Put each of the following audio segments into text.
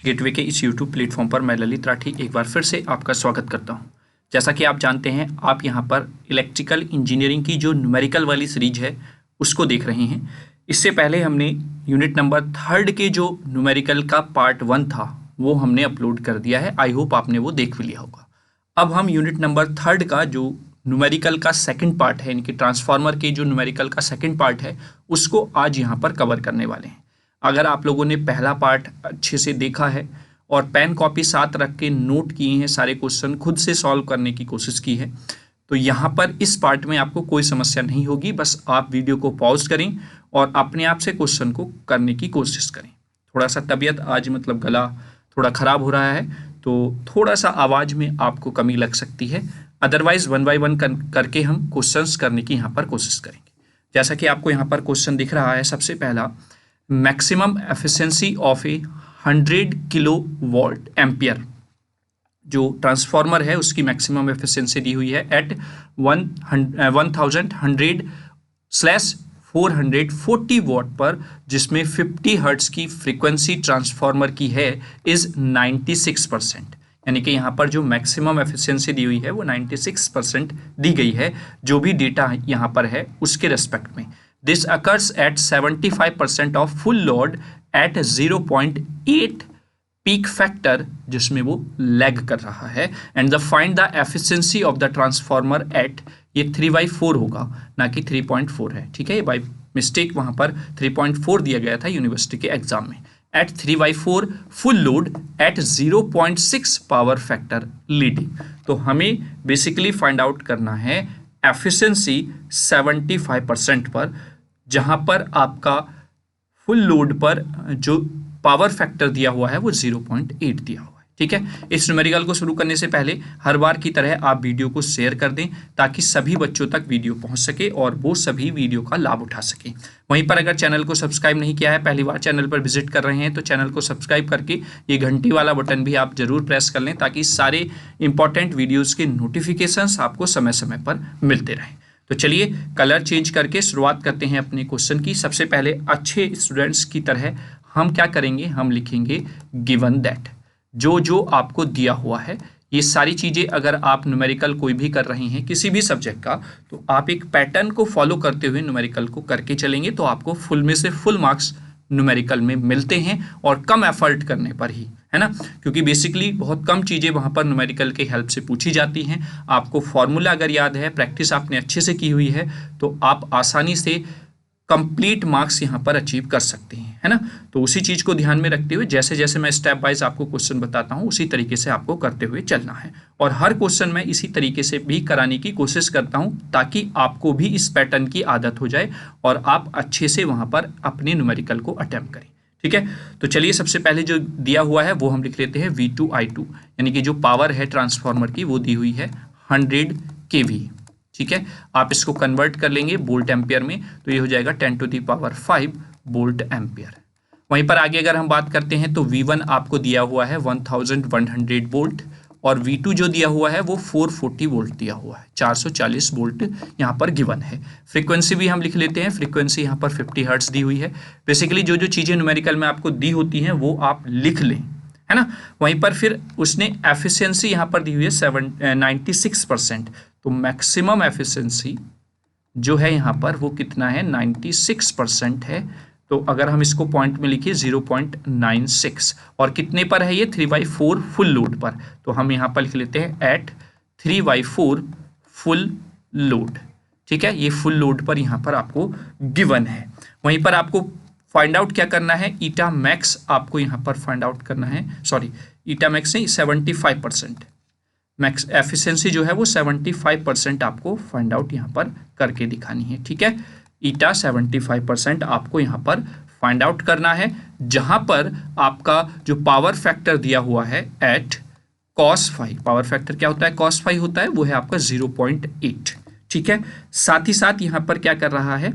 Gateway के इस YouTube platform पर मैं ललित राठी एक बार फिर से आपका स्वागत करता हूं। जैसा कि आप जानते हैं, आप यहां पर इलेक्ट्रिकल इंजीनियरिंग की जो न्यूमेरिकल वाली सीरीज है उसको देख रहे हैं। इससे पहले हमने यूनिट नंबर 3 के जो न्यूमेरिकल का पार्ट 1 था वो हमने अपलोड कर दिया है। आई होप आपने वो देख भी लिया होगा। अब हम यूनिट नंबर 3 का जो न्यूमेरिकल का सेकेंड पार्ट है, यानी कि ट्रांसफार्मर के जो न्यूमेरिकल का सेकेंड पार्ट है उसको आज यहाँ पर कवर करने वाले हैं। अगर आप लोगों ने पहला पार्ट अच्छे से देखा है और पेन कॉपी साथ रख के नोट किए हैं, सारे क्वेश्चन खुद से सॉल्व करने की कोशिश की है, तो यहाँ पर इस पार्ट में आपको कोई समस्या नहीं होगी। बस आप वीडियो को पॉज करें और अपने आप से क्वेश्चन को करने की कोशिश करें। थोड़ा सा तबीयत आज मतलब गला थोड़ा ख़राब हो रहा है, तो थोड़ा सा आवाज़ में आपको कमी लग सकती है। अदरवाइज 1 बाय 1 करके हम क्वेश्चंस करने की यहाँ पर कोशिश करेंगे। जैसा कि आपको यहाँ पर क्वेश्चन दिख रहा है, सबसे पहला, maximum efficiency of A 100 kilowatt ampere जो ट्रांसफार्मर है उसकी मैक्सिमम एफिशिएंसी दी हुई है एट 1100/440 वाट पर, जिसमें 50 हर्ट्ज की फ्रीक्वेंसी ट्रांसफार्मर की है, इज 96%। यानी कि यहाँ पर जो मैक्सिमम एफिशिएंसी दी हुई है वो 96% दी गई है, जो भी डेटा यहाँ पर है उसके रेस्पेक्ट में। This occurs at 75% of full load at 0.8 peak factor, जिसमें वो लैग कर रहा है। And the find the efficiency of the transformer at, ये 3/4 होगा ना कि 3.4 है, ठीक है। ये बाई मिस्टेक वहाँ पर 3.4 दिया गया था यूनिवर्सिटी के एग्जाम में। At 3/4 full load at 0.6 power factor leading. तो हमें बेसिकली फाइंड आउट करना है एफिशिएंसी 75% पर, जहाँ पर आपका फुल लोड पर जो पावर फैक्टर दिया हुआ है वो 0.8 दिया हुआ है, ठीक है। इस न्यूमेरिकल को शुरू करने से पहले हर बार की तरह आप वीडियो को शेयर कर दें ताकि सभी बच्चों तक वीडियो पहुंच सके और वो सभी वीडियो का लाभ उठा सकें। वहीं पर अगर चैनल को सब्सक्राइब नहीं किया है, पहली बार चैनल पर विजिट कर रहे हैं, तो चैनल को सब्सक्राइब करके ये घंटी वाला बटन भी आप जरूर प्रेस कर लें ताकि सारे इंपॉर्टेंट वीडियोज़ के नोटिफिकेशंस आपको समय समय पर मिलते रहें। तो चलिए कलर चेंज करके शुरुआत करते हैं अपने क्वेश्चन की। सबसे पहले अच्छे स्टूडेंट्स की तरह हम क्या करेंगे, हम लिखेंगे गिवन दैट। जो जो आपको दिया हुआ है ये सारी चीज़ें, अगर आप न्यूमेरिकल कोई भी कर रहे हैं किसी भी सब्जेक्ट का, तो आप एक पैटर्न को फॉलो करते हुए न्यूमेरिकल को करके चलेंगे तो आपको फुल में से फुल मार्क्स न्यूमेरिकल में मिलते हैं, और कम एफर्ट करने पर ही, है ना। क्योंकि बेसिकली बहुत कम चीज़ें वहाँ पर न्यूमेरिकल के हेल्प से पूछी जाती हैं। आपको फॉर्मूला अगर याद है, प्रैक्टिस आपने अच्छे से की हुई है, तो आप आसानी से कंप्लीट मार्क्स यहाँ पर अचीव कर सकते हैं, है ना। तो उसी चीज़ को ध्यान में रखते हुए जैसे जैसे मैं स्टेप वाइज आपको क्वेश्चन बताता हूँ उसी तरीके से आपको करते हुए चलना है, और हर क्वेश्चन मैं इसी तरीके से भी कराने की कोशिश करता हूँ ताकि आपको भी इस पैटर्न की आदत हो जाए और आप अच्छे से वहाँ पर अपने न्यूमेरिकल को अटेम्प्ट करें, ठीक है। तो चलिए सबसे पहले जो दिया हुआ है वो हम लिख लेते हैं V2I2, यानी कि जो पावर है ट्रांसफार्मर की वो दी हुई है 100 kV, ठीक है। आप इसको कन्वर्ट कर लेंगे वोल्ट एम्पियर में, तो ये हो जाएगा 10⁵ वोल्ट एम्पियर। वहीं पर आगे अगर हम बात करते हैं तो V1 आपको दिया हुआ है 1100 वोल्ट, और V2 जो दिया हुआ है वो 440 वोल्ट दिया हुआ है, 440 वोल्ट यहाँ पर गिवन है। फ्रीक्वेंसी भी हम लिख लेते हैं, फ्रीक्वेंसी यहाँ पर 50 हर्ट्ज दी हुई है। बेसिकली जो जो चीज़ें न्यूमेरिकल में आपको दी होती हैं वो आप लिख लें, है ना। वहीं पर फिर उसने एफिशिएंसी यहाँ पर दी हुई है 96%, तो मैक्सिमम एफिशिएंसी जो है यहाँ पर वो कितना है, 96% है। तो अगर हम इसको पॉइंट में लिखिए 0.96, और कितने पर है ये, 3/4 फुल लोड पर, तो हम यहाँ पर लिख लेते हैं एट 3/4 फुल लोड, ठीक है। ये फुल लोड पर यहाँ पर आपको गिवन है। वहीं पर आपको फाइंड आउट क्या करना है, ईटा मैक्स आपको यहाँ पर फाइंड आउट करना है, सॉरी ईटा मैक्स नहीं, 75%, मैक्स एफिशिएंसी जो है वो 75% आपको फाइंड आउट यहाँ पर करके दिखानी है, ठीक है। ईटा 75% आपको यहाँ पर फाइंड आउट करना है, जहाँ पर आपका जो पावर फैक्टर दिया हुआ है एट cos⁵, पावर फैक्टर क्या होता है, cos⁵ होता है, वो है आपका 0.8, ठीक है। साथ ही साथ यहाँ पर क्या कर रहा है,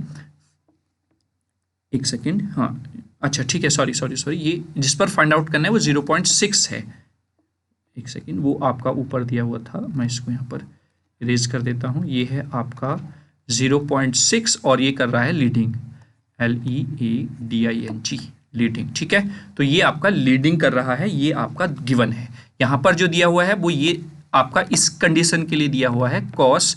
एक सेकेंड, हाँ अच्छा ठीक है, सॉरी, ये जिस पर फाइंड आउट करना है वो 0.6 है। एक सेकेंड, वो आपका ऊपर दिया हुआ था, मैं इसको यहाँ पर इरेज कर देता हूँ। ये है आपका 0.6 और ये कर रहा है लीडिंग, LEADING, लीडिंग, ठीक है। तो ये आपका लीडिंग कर रहा है, ये आपका गिवन है। यहाँ पर जो दिया हुआ है वो ये आपका इस कंडीशन के लिए दिया हुआ है cos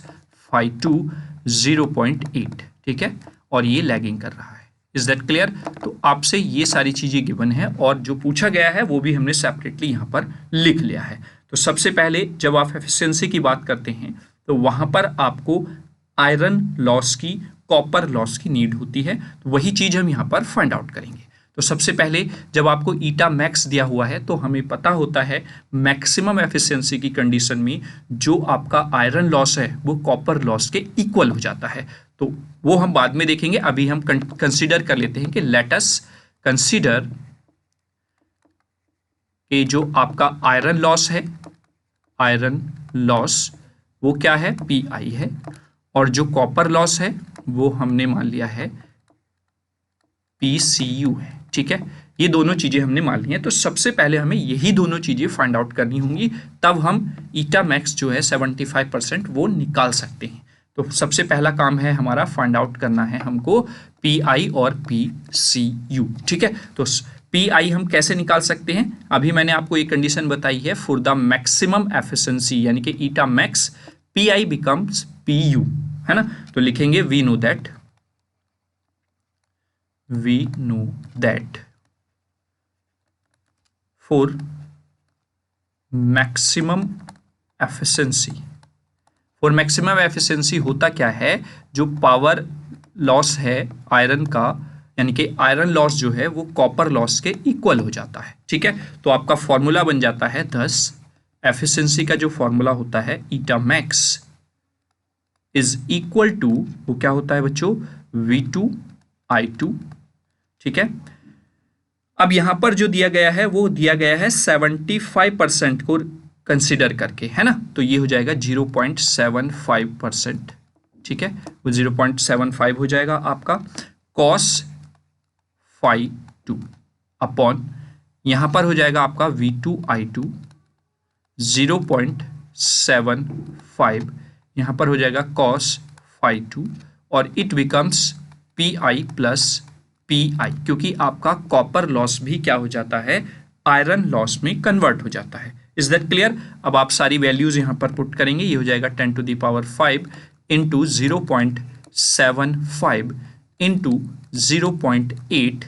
phi 2 0.8, ठीक है, और ये लैगिंग कर रहा है। Is that clear? तो आपसे ये सारी चीजें गिवन है और जो पूछा गया है वो भी हमने सेपरेटली यहाँ पर लिख लिया है। तो सबसे पहले जब आप एफिशिएंसी की बात करते हैं तो वहां पर आपको आयरन लॉस की, कॉपर लॉस की नीड होती है, तो वही चीज हम यहाँ पर फाइंड आउट करेंगे। तो सबसे पहले जब आपको ईटा मैक्स दिया हुआ है तो हमें पता होता है मैक्सिमम एफिशिएंसी की कंडीशन में जो आपका आयरन लॉस है वो कॉपर लॉस के इक्वल हो जाता है। तो वो हम बाद में देखेंगे, अभी हम कंसीडर कर लेते हैं कि लेट अस कंसीडर कि जो आपका आयरन लॉस है, आयरन लॉस वो क्या है, पीआई है, और जो कॉपर लॉस है वो हमने मान लिया है पीसीयू है, ठीक है। ये दोनों चीजें हमने मान ली हैं। तो सबसे पहले हमें यही दोनों चीजें फाइंड आउट करनी होंगी, तब हम ईटा मैक्स जो है 75% वो निकाल सकते हैं। तो सबसे पहला काम है हमारा फाइंड आउट करना है हमको पी आई और पी सी यू, ठीक है। तो पी आई हम कैसे निकाल सकते हैं, अभी मैंने आपको एक कंडीशन बताई है, फॉर द मैक्सिमम एफिशिएंसी यानी कि eta max P I becomes P U, है ना। तो लिखेंगे we know that for maximum efficiency, for maximum efficiency होता क्या है, जो पावर लॉस है आयरन का, यानी कि आयरन लॉस जो है वो कॉपर लॉस के इक्वल हो जाता है, ठीक है। तो आपका फॉर्मूला बन जाता है, थस एफिशिएंसी का जो फॉर्मूला होता है ईटा मैक्स इज इक्वल टू, वो क्या होता है बच्चों, V2I2, ठीक है। अब यहां पर जो दिया गया है वो दिया गया है 75% को कंसिडर करके, है ना। तो ये हो जाएगा 0.75%, ठीक है, वो 0.75 हो जाएगा आपका cos phi 2 अपॉन, यहां पर हो जाएगा आपका V2I2 0.75, यहां पर हो जाएगा cos phi 2 और it becomes Pi plus Pi, क्योंकि आपका कॉपर लॉस भी क्या हो जाता है, आयरन लॉस में कन्वर्ट हो जाता है। Is that clear? अब आप सारी वैल्यूज यहां पर पुट करेंगे, ये हो जाएगा 10 to the power 5 into 0.75 into 0.8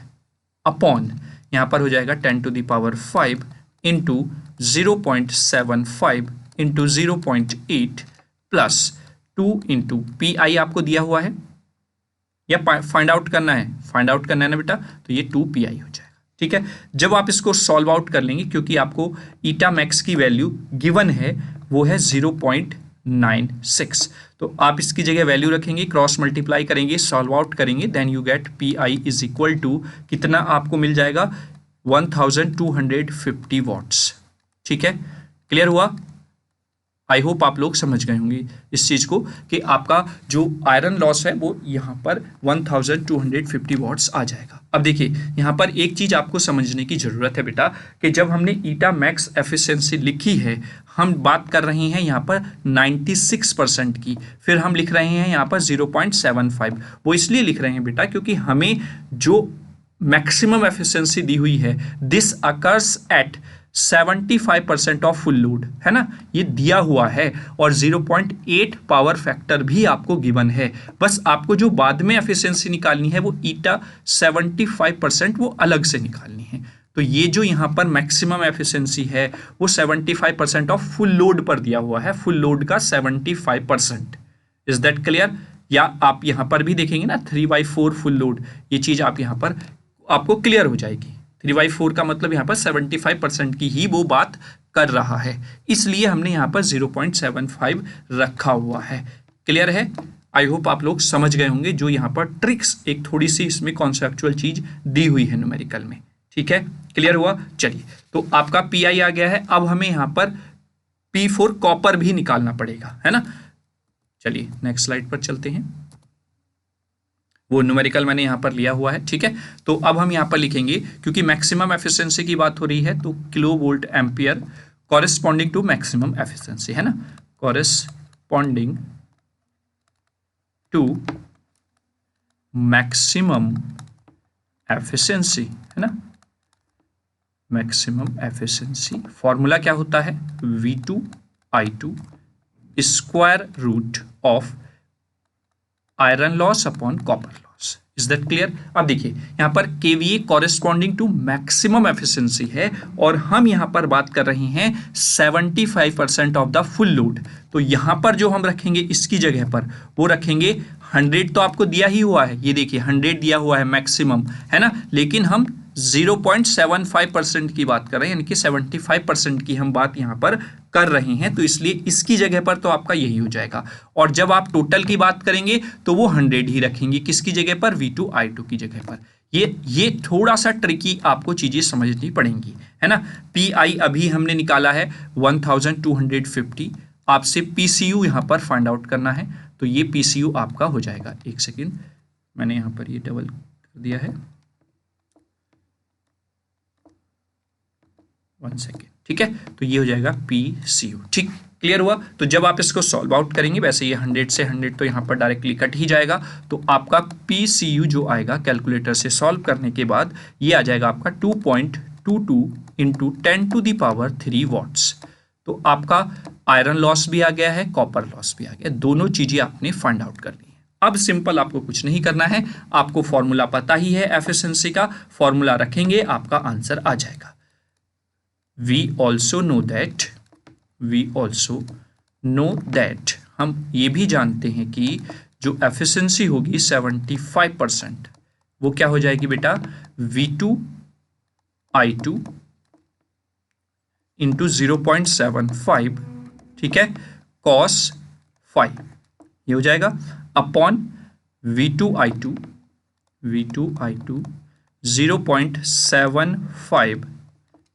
upon, यहां पर हो जाएगा 10 to the power 5 into 0.75 into 0.8 plus 2 into P I आपको दिया हुआ है या फाइंड आउट करना है, फाइंड आउट करना है ना बेटा, तो ये 2 PI हो जाएगा, ठीक है। जब आप इसको सॉल्व आउट कर लेंगे, क्योंकि आपको ईटा मैक्स की वैल्यू गिवन है वो है 0.96, तो आप इसकी जगह वैल्यू रखेंगे, क्रॉस मल्टीप्लाई करेंगे, सॉल्व आउट करेंगे, then you get PI is equal to कितना आपको मिल जाएगा, 1250 वॉट्स, ठीक है। क्लियर हुआ? आई होप आप लोग समझ गए होंगे इस चीज़ को कि आपका जो आयरन लॉस है वो यहाँ पर 1250 वॉट्स आ जाएगा। अब देखिए यहाँ पर एक चीज़ आपको समझने की ज़रूरत है बेटा, कि जब हमने ईटा मैक्स एफिशिएंसी लिखी है, हम बात कर रहे हैं यहाँ पर 96% की, फिर हम लिख रहे हैं यहाँ पर 0.75, वो इसलिए लिख रहे हैं बेटा क्योंकि हमें जो मैक्सिमम एफिशिएंसी दी हुई है, this occurs at 75% of full load, है ना, ये दिया हुआ है, और 0.8 पावर फैक्टर भी आपको गिवन है। बस आपको जो बाद में एफिशिएंसी निकालनी है वो ईटा 75% वो अलग से निकालनी है। तो ये जो यहाँ पर मैक्सिमम एफिशिएंसी है वो 75% ऑफ फुल लोड पर दिया हुआ है, फुल लोड का 75%। Is that clear? या आप यहाँ पर भी देखेंगे ना 3/4 फुल लोड, ये चीज आप यहाँ पर आपको क्लियर हो जाएगी। 3/4 का मतलब यहाँ पर 75% की ही वो बात कर रहा है, इसलिए हमने यहाँ पर 0.75 रखा हुआ है। क्लियर है? आई होप आप लोग समझ गए होंगे, जो यहाँ पर ट्रिक्स एक थोड़ी सी इसमें कॉन्सेप्चुअल चीज दी हुई है न्यूमेरिकल में, ठीक है। क्लियर हुआ? चलिए, तो आपका PI आ गया है, अब हमें यहाँ पर P4 कॉपर भी निकालना पड़ेगा, है ना। चलिए नेक्स्ट स्लाइड पर चलते हैं, वो न्यूमेरिकल मैंने यहाँ पर लिया हुआ है, ठीक है। तो अब हम यहाँ पर लिखेंगे, क्योंकि मैक्सिमम एफिशिएंसी की बात हो रही है, तो kilo volt ampere corresponding to maximum efficiency, है ना, कॉरेस्पॉन्डिंग टू मैक्सिमम एफिशिएंसी, है ना, मैक्सिमम एफिशिएंसी फॉर्मूला क्या होता है, V2I2 square root of iron loss upon copper loss. Is that clear? अब देखिए यहाँ पर KVA corresponding to maximum efficiency है और हम यहाँ पर बात कर रहे हैं 75% ऑफ द फुल लोड। तो यहाँ पर जो हम रखेंगे इसकी जगह पर वो रखेंगे 100, तो आपको दिया ही हुआ है, ये देखिए 100 दिया हुआ है मैक्सिमम, है ना, लेकिन हम 0.75% की बात कर रहे हैं, यानी कि 75% की हम बात यहाँ पर कर रहे हैं, तो इसलिए इसकी जगह पर तो आपका यही हो जाएगा। और जब आप टोटल की बात करेंगे तो वो 100 ही रखेंगे, किसकी जगह पर, V2I2 की जगह पर। ये थोड़ा सा ट्रिकी आपको चीजें समझनी पड़ेंगी, है ना। PI अभी हमने निकाला है 1250, आपसे PCU यहाँ पर फाइंड आउट करना है, तो ये PCU आपका हो जाएगा, एक सेकेंड मैंने यहाँ पर ये डबल कर दिया है, 1 सेकेंड, ठीक है, तो ये हो जाएगा PCU। ठीक, क्लियर हुआ? तो जब आप इसको सॉल्व आउट करेंगे, वैसे ये 100 से 100 तो यहाँ पर डायरेक्टली कट ही जाएगा, तो आपका PCU जो आएगा कैलकुलेटर से सॉल्व करने के बाद ये आ जाएगा आपका 2.22 इंटू 10⁻³ वॉट्स। तो आपका आयरन लॉस भी आ गया है, कॉपर लॉस भी आ गया, दोनों चीजें आपने फाइंड आउट कर ली है। अब सिंपल आपको कुछ नहीं करना है, आपको फॉर्मूला पता ही है एफिशिएंसी का, फॉर्मूला रखेंगे आपका आंसर आ जाएगा। We also know that हम ये भी जानते हैं कि जो एफिशिएंसी होगी 75%, वो क्या हो जाएगी बेटा, V2I2 इंटू 0.75, ठीक है, cos 5 ये हो जाएगा, अपॉन V2I2 0.75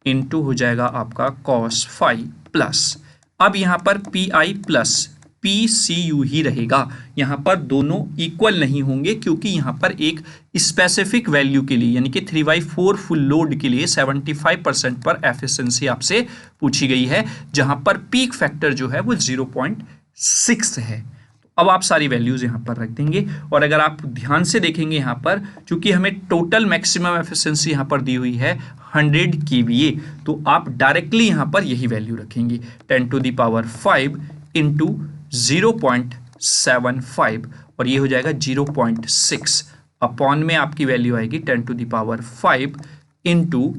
इंटू हो जाएगा आपका cos 5 प्लस, अब यहाँ पर PI प्लस PCU ही रहेगा, यहाँ पर दोनों इक्वल नहीं होंगे क्योंकि यहाँ पर एक स्पेसिफिक वैल्यू के लिए, यानी कि 3/4 फुल लोड के लिए 75% पर एफिशिएंसी आपसे पूछी गई है, जहाँ पर पीक फैक्टर जो है वो 0.6 है। अब आप सारी वैल्यूज यहाँ पर रख देंगे और अगर आप ध्यान से देखेंगे यहाँ पर, चूंकि हमें टोटल मैक्सिमम एफिशिएंसी यहाँ पर दी हुई है 100 kVA, तो आप डायरेक्टली यहाँ पर यही वैल्यू रखेंगे 10⁵ इंटू 0.75 और ये हो जाएगा 0.6, अपॉन में आपकी वैल्यू आएगी 10⁵ इंटू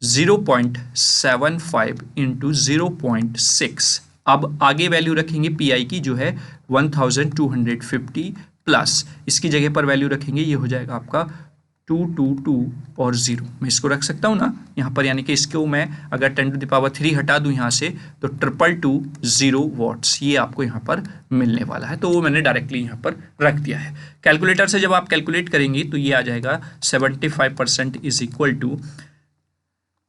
0.75 इंटू 0.6। अब आगे वैल्यू रखेंगे PI की जो है 1250 प्लस, इसकी जगह पर वैल्यू रखेंगे, ये हो जाएगा आपका 222 और 0, मैं इसको रख सकता हूँ ना यहाँ पर, यानी कि इसको मैं अगर 10⁻³ हटा दूँ यहाँ से तो 222 वॉट्स ये आपको यहाँ पर मिलने वाला है, तो वो मैंने डायरेक्टली यहाँ पर रख दिया है। कैलकुलेटर से जब आप कैलकुलेट करेंगे तो ये आ जाएगा 75% इज इक्वल टू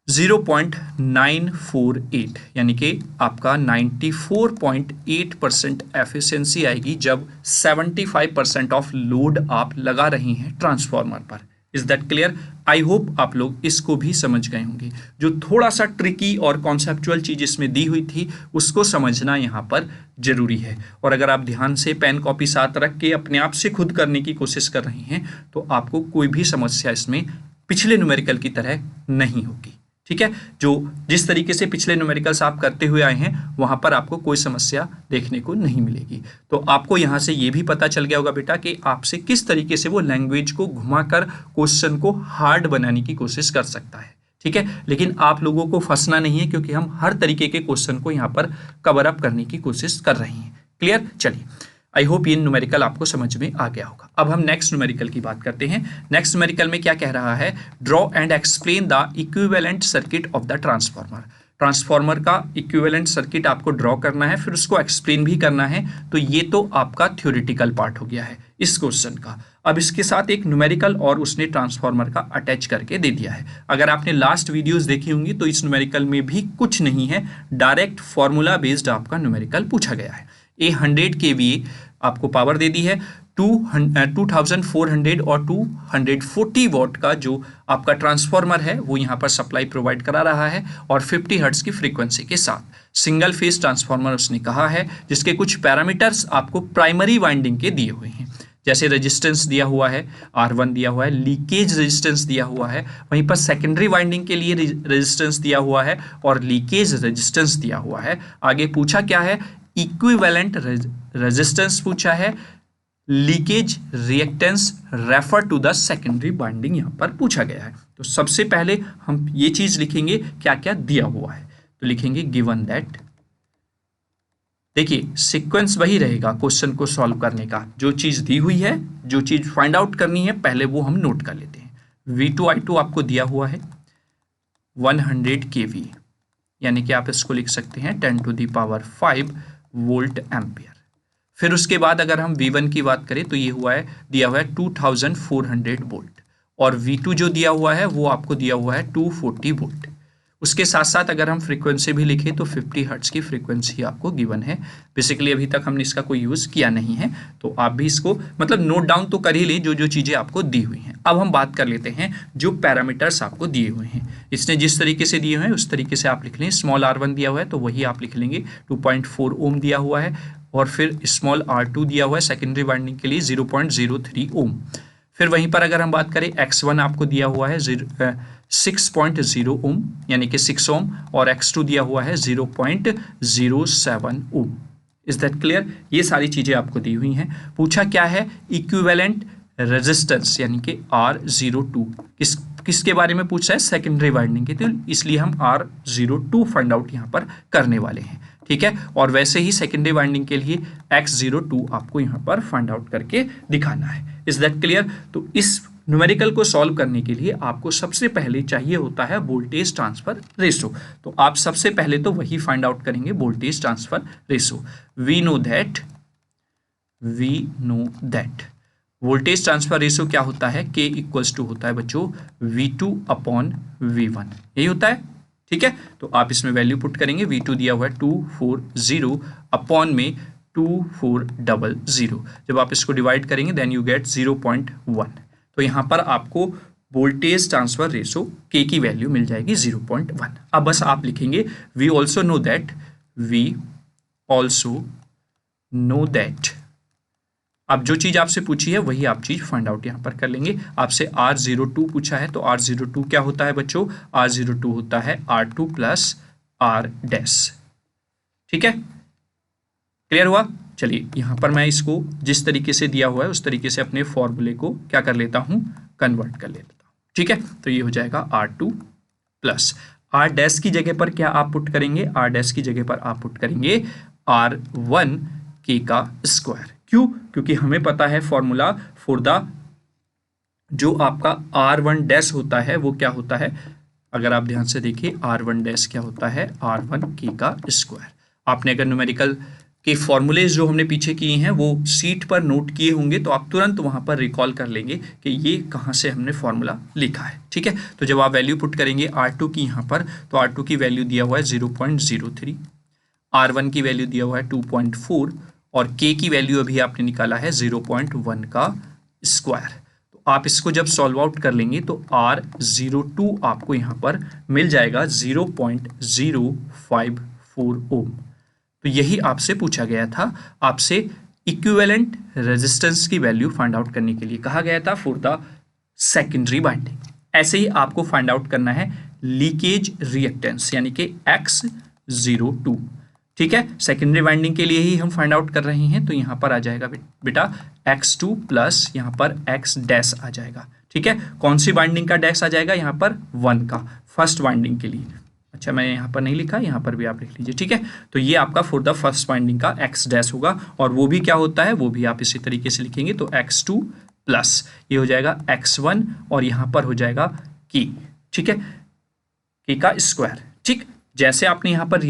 0.948, यानी कि आपका 94.8% एफिशिएंसी आएगी जब 75% ऑफ लोड आप लगा रहे हैं ट्रांसफार्मर पर। Is that clear? I hope आप लोग इसको भी समझ गए होंगे। जो थोड़ा सा ट्रिकी और कॉन्सेप्चुअल चीज इसमें दी हुई थी उसको समझना यहाँ पर जरूरी है, और अगर आप ध्यान से पेन कॉपी साथ रख के अपने आप से खुद करने की कोशिश कर रहे हैं तो आपको कोई भी समस्या इसमें पिछले न्यूमेरिकल की तरह नहीं होगी। ठीक है, जो जिस तरीके से पिछले न्यूमेरिकल्स आप करते हुए आए हैं वहां पर आपको कोई समस्या देखने को नहीं मिलेगी। तो आपको यहां से ये भी पता चल गया होगा बेटा कि आपसे किस तरीके से वो लैंग्वेज को घुमाकर क्वेश्चन को हार्ड बनाने की कोशिश कर सकता है। ठीक है, लेकिन आप लोगों को फंसना नहीं है क्योंकि हम हर तरीके के क्वेश्चन को यहाँ पर कवर अप करने की कोशिश कर रहे हैं। क्लियर? चलिए, आई होप ये न्यूमेरिकल आपको समझ में आ गया होगा। अब हम नेक्स्ट न्यूमेरिकल की बात करते हैं। नेक्स्ट न्यूमेरिकल में क्या कह रहा है, draw and explain the equivalent circuit of the transformer. Transformer का इक्विवेलेंट सर्किट आपको ड्रॉ करना है, फिर उसको एक्सप्लेन भी करना है। तो ये तो आपका थ्योरेटिकल पार्ट हो गया है इस क्वेश्चन का। अब इसके साथ एक न्यूमेरिकल और उसने ट्रांसफार्मर का अटैच करके दे दिया है। अगर आपने लास्ट वीडियोस देखी होंगी तो इस न्यूमेरिकल में भी कुछ नहीं है, डायरेक्ट फॉर्मूला बेस्ड आपका न्यूमेरिकल पूछा गया है। 100 kVA आपको पावर दे दी है, 2400 और 240 वॉट का जो आपका ट्रांसफार्मर है वो यहाँ पर सप्लाई प्रोवाइड करा रहा है और 50 हर्ट्ज की फ्रीक्वेंसी के साथ सिंगल फेज ट्रांसफार्मर उसने कहा है, जिसके कुछ पैरामीटर्स आपको प्राइमरी वाइंडिंग के दिए हुए हैं। जैसे रेजिस्टेंस दिया हुआ है R1 दिया हुआ है, लीकेज रेजिस्टेंस दिया हुआ है, वहीं पर सेकेंडरी वाइंडिंग के लिए रेजिस्टेंस दिया हुआ है और लीकेज रेजिस्टेंस दिया हुआ है। आगे पूछा क्या है, इक्विवेलेंट रेजिस्टेंस पूछा है, leakage reactance refer to the secondary winding यहाँ पर पूछा गया है। तो सबसे पहले हम ये चीज लिखेंगे क्या क्या दिया हुआ है, तो लिखेंगे गिवन दैट, देखिए सीक्वेंस वही रहेगा क्वेश्चन को सॉल्व करने का, जो चीज दी हुई है, जो चीज फाइंड आउट करनी है पहले वो हम नोट कर लेते हैं। V2I2 आपको दिया हुआ है 100 kV, यानी कि आप इसको लिख सकते हैं 10⁵ वोल्ट एम्पियर। फिर उसके बाद अगर हम V1 की बात करें तो ये हुआ है, दिया हुआ है 2400 वोल्ट, और V2 जो दिया हुआ है वो आपको दिया हुआ है 240 वोल्ट। उसके साथ साथ अगर हम फ्रीक्वेंसी भी लिखें तो 50 हर्ट्ज की फ्रीक्वेंसी आपको गिवन है। बेसिकली अभी तक हमने इसका कोई यूज़ किया नहीं है, तो आप भी इसको मतलब नोट डाउन तो कर ही लें जो जो चीज़ें आपको दी हुई हैं। अब हम बात कर लेते हैं जो पैरामीटर्स आपको दिए हुए हैं, इसने जिस तरीके से दिए हुए हैं उस तरीके से आप लिख लें। स्मॉल R1 दिया हुआ है तो वही आप लिख लेंगे, 2.4 ओम दिया हुआ है, और फिर स्मॉल R2 दिया हुआ है सेकेंडरी वाइंडिंग के लिए 0.03 ओम। फिर वहीं पर अगर हम बात करें X1 आपको दिया हुआ है 6.0 ओम यानी कि 6 ओम, और X2 दिया हुआ है 0.07 ओम। Is that clear? ये सारी चीज़ें आपको दी हुई हैं। पूछा क्या है, इक्विवेलेंट रेजिस्टेंस यानी कि R02 किसके बारे में पूछ रहा है, सेकेंडरी वाइंडिंग के, तो इसलिए हम R02 फाइंड आउट यहाँ पर करने वाले हैं। ठीक है, और वैसे ही सेकेंडरी वाइंडिंग के लिए X02 आपको यहाँ पर फाइंड आउट करके दिखाना है। Is that clear? तो इस न्यूमेरिकल को सॉल्व करने के लिए आपको सबसे पहले चाहिए होता है वोल्टेज ट्रांसफर रेशो। तो आप सबसे पहले तो वही फाइंड आउट करेंगे, voltage transfer ratio. We know that voltage transfer ratio क्या होता है, K इक्वल्स टू होता है बच्चों V2/V1, यही होता है। ठीक है, तो आप इसमें वैल्यू पुट करेंगे। V2 दिया हुआ है 240 अपॉन में 2400। जब आप इसको डिवाइड करेंगे देन यू गेट 0.1। तो यहाँ पर आपको वोल्टेज ट्रांसफर रेशो K की वैल्यू मिल जाएगी 0.1। अब बस आप लिखेंगे वी ऑल्सो नो दैट। अब जो चीज़ आपसे पूछी है वही आप चीज़ फाइंड आउट यहाँ पर कर लेंगे। आपसे R02 पूछा है तो R02 क्या होता है बच्चों, R02 होता है R2 प्लस R डैश। ठीक है, क्लियर हुआ? चलिए यहाँ पर मैं इसको जिस तरीके से दिया हुआ है उस तरीके से अपने फॉर्मूले को क्या कर लेता हूँ, कन्वर्ट कर लेता हूँ। ठीक है, तो ये हो जाएगा R2 प्लस R डैश की जगह पर क्या आप पुट करेंगे, R डैश की जगह पर आप पुट करेंगे R1 K का स्क्वायर। क्यों? क्योंकि हमें पता है फॉर्मूला फॉर द जो आपका R1 डैश होता है वो क्या होता है, अगर आप ध्यान से देखिए R1 डैश क्या होता है, R1 K का स्क्वायर। आपने अगर न्यूमेरिकल के फॉर्मूलेज जो हमने पीछे किए हैं वो सीट पर नोट किए होंगे तो आप तुरंत वहां पर रिकॉल कर लेंगे कि ये कहाँ से हमने फॉर्मूला लिखा है। ठीक है, तो जब आप वैल्यू पुट करेंगे R2 की यहाँ पर, तो R2 की वैल्यू दिया हुआ है 0.03, R1 की वैल्यू दिया हुआ है 2.4 और K की वैल्यू अभी आपने निकाला है 0.1 का स्क्वायर। तो आप इसको जब सॉल्व आउट कर लेंगे तो R02 आपको यहाँ पर मिल जाएगा 0.054 ओम। तो यही आपसे पूछा गया था, आपसे इक्विवेलेंट रेजिस्टेंस की वैल्यू फाइंड आउट करने के लिए कहा गया था फॉर द सेकेंडरी वाइंडिंग। ऐसे ही आपको फाइंड आउट करना है लीकेज रिएक्टेंस यानी कि X02। ठीक है, सेकेंडरी वाइंडिंग के लिए ही हम फाइंड आउट कर रहे हैं, तो यहाँ पर आ जाएगा बेटा X2 प्लस यहाँ पर X डैश आ जाएगा। ठीक है, कौन सी वाइंडिंग का डैश आ जाएगा, यहाँ पर 1 का, फर्स्ट वाइंडिंग के लिए। अच्छा, मैंने यहाँ पर नहीं लिखा, यहाँ पर भी आप लिख लीजिए। ठीक है, तो ये आपका फॉर द फर्स्ट वाइंडिंग का X डैश होगा, और वो भी क्या होता है वो भी आप इसी तरीके से लिखेंगे। तो X2 प्लस ये हो जाएगा X1 और यहाँ पर हो जाएगा K। ठीक है, K का स्क्वायर। ठीक, जैसे आपने यहाँ पर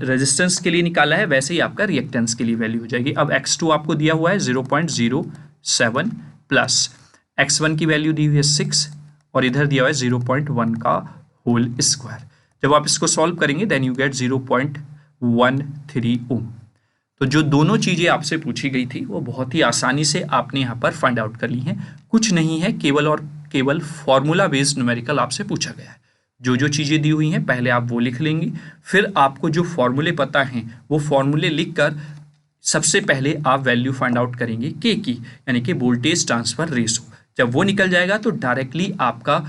रेजिस्टेंस के लिए निकाला है वैसे ही आपका रिएक्टेंस के लिए वैल्यू हो जाएगी। अब X2 आपको दिया हुआ है 0.07 प्लस X1 की वैल्यू दी हुई है 6 और इधर दिया हुआ है 0.1 का होल स्क्वायर। जब आप इसको सॉल्व करेंगे देन यू गेट 0.13 ओम। तो जो दोनों चीज़ें आपसे पूछी गई थी वो बहुत ही आसानी से आपने यहाँ पर फाइंड आउट कर ली हैं। कुछ नहीं है, केवल और केवल फॉर्मूला बेस्ड न्यूमेरिकल आपसे पूछा गया है। जो जो चीज़ें दी हुई हैं पहले आप वो लिख लेंगे, फिर आपको जो फॉर्मूले पता हैं वो फॉर्मूले लिखकर सबसे पहले आप वैल्यू फाइंड आउट करेंगे के की, यानी कि वोल्टेज ट्रांसफर रेशो। जब वो निकल जाएगा तो डायरेक्टली आपका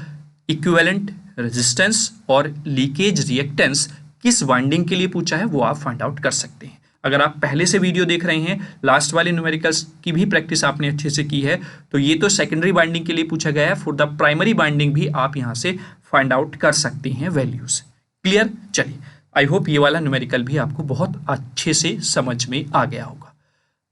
इक्विवेलेंट रेजिस्टेंस और लीकेज रिएक्टेंस किस वाइंडिंग के लिए पूछा है वो आप फाइंड आउट कर सकते हैं। अगर आप पहले से वीडियो देख रहे हैं, लास्ट वाले न्यूमेरिकल्स की भी प्रैक्टिस आपने अच्छे से की है, तो ये तो सेकेंडरी बाइंडिंग के लिए पूछा गया है। फॉर द प्राइमरी बाइंडिंग भी आप यहाँ से फाइंड आउट कर सकते हैं वैल्यूज। क्लियर? चलिए, आई होप ये वाला न्यूमेरिकल भी आपको बहुत अच्छे से समझ में आ गया होगा।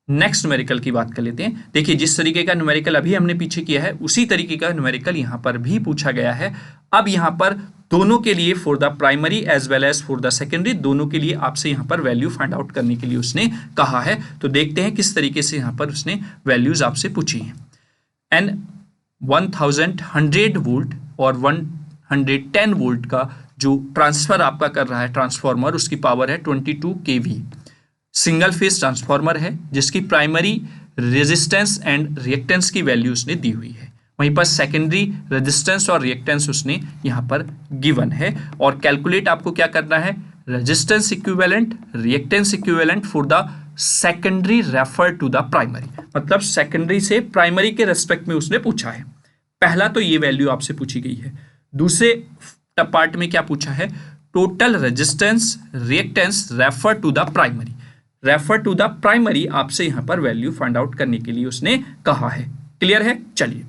नेक्स्ट न्यूमेरिकल की बात कर लेते हैं। देखिए, जिस तरीके का न्यूमेरिकल अभी हमने पीछे किया है उसी तरीके का न्यूमेरिकल यहाँ पर भी पूछा गया है। अब यहाँ पर दोनों के लिए, for the primary as well as for the secondary, दोनों के लिए आपसे यहाँ पर वैल्यू फाइंड आउट करने के लिए उसने कहा है। तो देखते हैं किस तरीके से यहाँ पर उसने वैल्यूज आपसे पूछी हैं। एन 1100 वोल्ट और 110 वोल्ट का जो ट्रांसफर आपका कर रहा है ट्रांसफॉर्मर, उसकी पावर है 22 kV। सिंगल फेज ट्रांसफॉर्मर है जिसकी प्राइमरी रेजिस्टेंस एंड रिएक्टेंस की वैल्यू उसने दी हुई है। वहीं पर सेकेंडरी रेजिस्टेंस और रिएक्टेंस उसने यहाँ पर गिवन है। और कैलकुलेट आपको क्या करना है, resistance equivalent, reactance equivalent for the secondary refer to the primary. मतलब सेकेंडरी से प्राइमरी के रेस्पेक्ट में उसने पूछा है। पहला तो ये वैल्यू आपसे पूछी गई है। दूसरे पार्ट में क्या पूछा है, total resistance reactance refer to the primary. Refer to the primary आपसे यहां पर वैल्यू फाइंड आउट करने के लिए उसने कहा है। क्लियर है? चलिए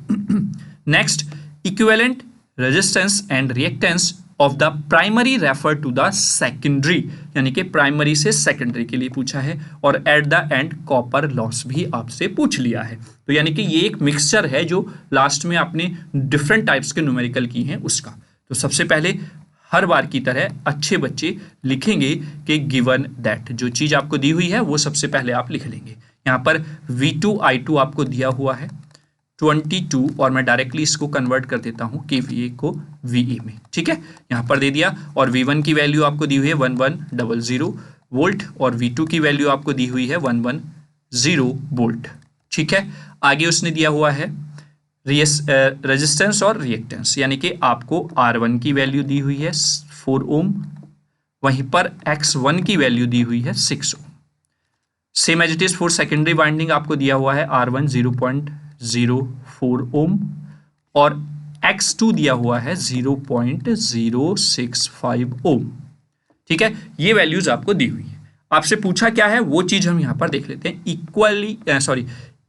next, equivalent resistance and reactance of the primary refer to the secondary, यानी कि प्राइमरी से सेकेंडरी के लिए पूछा है। और eight the and copper loss भी आपसे पूछ लिया है। तो यानी कि ये एक मिक्सचर है जो लास्ट में आपने डिफरेंट टाइप्स के न्यूमेरिकल की हैं उसका। तो सबसे पहले हर बार की तरह अच्छे बच्चे लिखेंगे कि गिवन दैट, जो चीज़ आपको दी हुई है वो सबसे पहले आप लिख लेंगे। यहाँ पर V2 I2 आपको दिया हुआ है 22, और मैं डायरेक्टली इसको कन्वर्ट कर देता हूँ KVA को VA में। ठीक है, यहाँ पर दे दिया। और V1 की वैल्यू आपको दी हुई है 1100 वोल्ट और V2 की वैल्यू आपको दी हुई है 110 वोल्ट। ठीक है, आगे उसने दिया हुआ है रेजिस्टेंस और रिएक्टेंस, यानी कि आपको R1 की वैल्यू दी हुई है 4 ओम, वहीं पर X1 की वैल्यू दी हुई है 6 ohm. Same as it is for secondary winding आपको दिया हुआ है R1 0.04 ओम और X2 दिया हुआ है 0.065 ओम। ठीक है, ये वैल्यूज आपको दी हुई है। आपसे पूछा क्या है वो चीज हम यहां पर देख लेते हैं।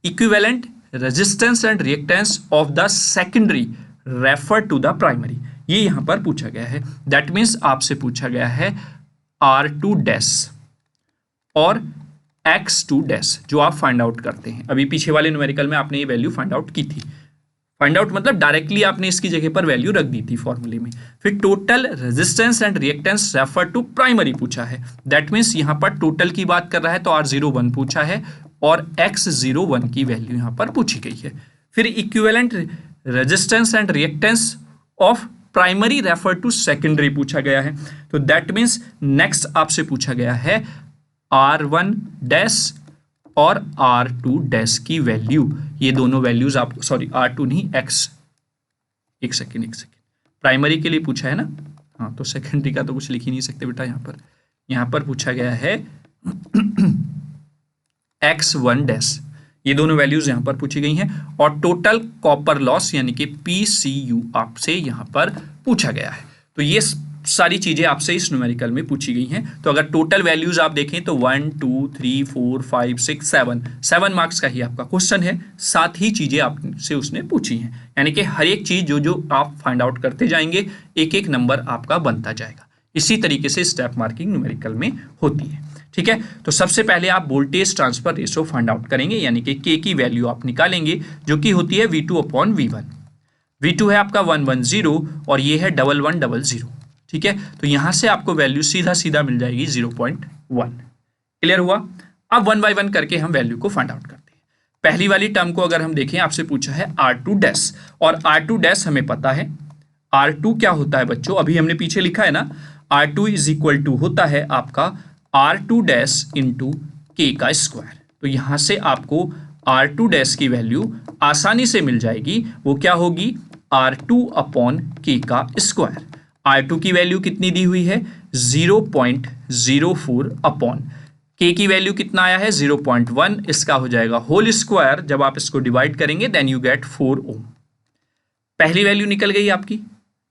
Equivalent resistance and reactance of the secondary refer to the primary, ये यहां पर पूछा गया है। दैट मीन्स आपसे पूछा गया है R2 डैश और X2 डैश, जो आप फाइंड आउट करते हैं। अभी पीछे वाले न्यूमेरिकल में आपने ये वैल्यू फाइंड आउट की थी। फाइंड आउट मतलब डायरेक्टली आपने इसकी जगह पर वैल्यू रख दी थी फॉर्मूले में। फिर total resistance and reactance refer to primary पूछा है। दैट मीन्स यहां पर टोटल की बात कर रहा है तो R01 पूछा है और X01 की वैल्यू यहां पर पूछी गई है। फिर equivalent resistance and reactance of primary refer to secondary पूछा गया है। तो दैट मीन्स नेक्स्ट आपसे पूछा गया है R1 डैश और R2 डैश की वैल्यू। ये दोनों वैल्यूज आपको, सॉरी R2 नहीं, X, एक सेकेंड, प्राइमरी के लिए पूछा है ना। हाँ, तो सेकेंडरी का तो कुछ लिख ही नहीं सकते बेटा। यहाँ पर पूछा गया है X1 डैश, ये दोनों वैल्यूज यहाँ पर पूछी गई हैं। और टोटल कॉपर लॉस यानी कि PCU आपसे यहाँ पर पूछा गया है। तो ये सारी चीजें आपसे इस न्यूमेरिकल में पूछी गई हैं। तो अगर टोटल वैल्यूज आप देखें तो 1 2 3 4 5 6 7 मार्क्स का ही आपका क्वेश्चन है। 7 ही चीजें आपसे उसने पूछी हैं, यानी कि हर एक चीज जो आप फाइंड आउट करते जाएंगे एक एक नंबर आपका बनता जाएगा। इसी तरीके से स्टेप मार्किंग न्यूमेरिकल में होती है। ठीक है, तो सबसे पहले आप voltage transfer ratio find out करेंगे, यानी कि K की वैल्यू आप निकालेंगे जो कि होती है V2/V1। V2 है आपका 110 और ये है 1100। ठीक है, तो यहां से आपको वैल्यू सीधा सीधा मिल जाएगी 0.1। क्लियर हुआ? अब 1 बाय 1 करके हम वैल्यू को फाइंड आउट करते हैं। पहली वाली टर्म को अगर हम देखें, आपसे पूछा है R2 डैश, और R2 डैश हमें पता है R2 क्या होता है बच्चों, अभी हमने पीछे लिखा है ना, R2 इज इक्वल टू होता है आपका R2 डैश इंटू K का स्क्वायर। तो यहां से आपको R2 डैश की वैल्यू आसानी से मिल जाएगी। वो क्या होगी, R2/K का स्क्वायर। R2 की वैल्यू कितनी दी हुई है, 0.04 अपॉन k की वैल्यू कितना आया है 0.1, इसका हो जाएगा होल स्क्वायर, जब आप इसको डिवाइड करेंगे देन यू गेट 4 ओम। पहली वैल्यू निकल गई आपकी,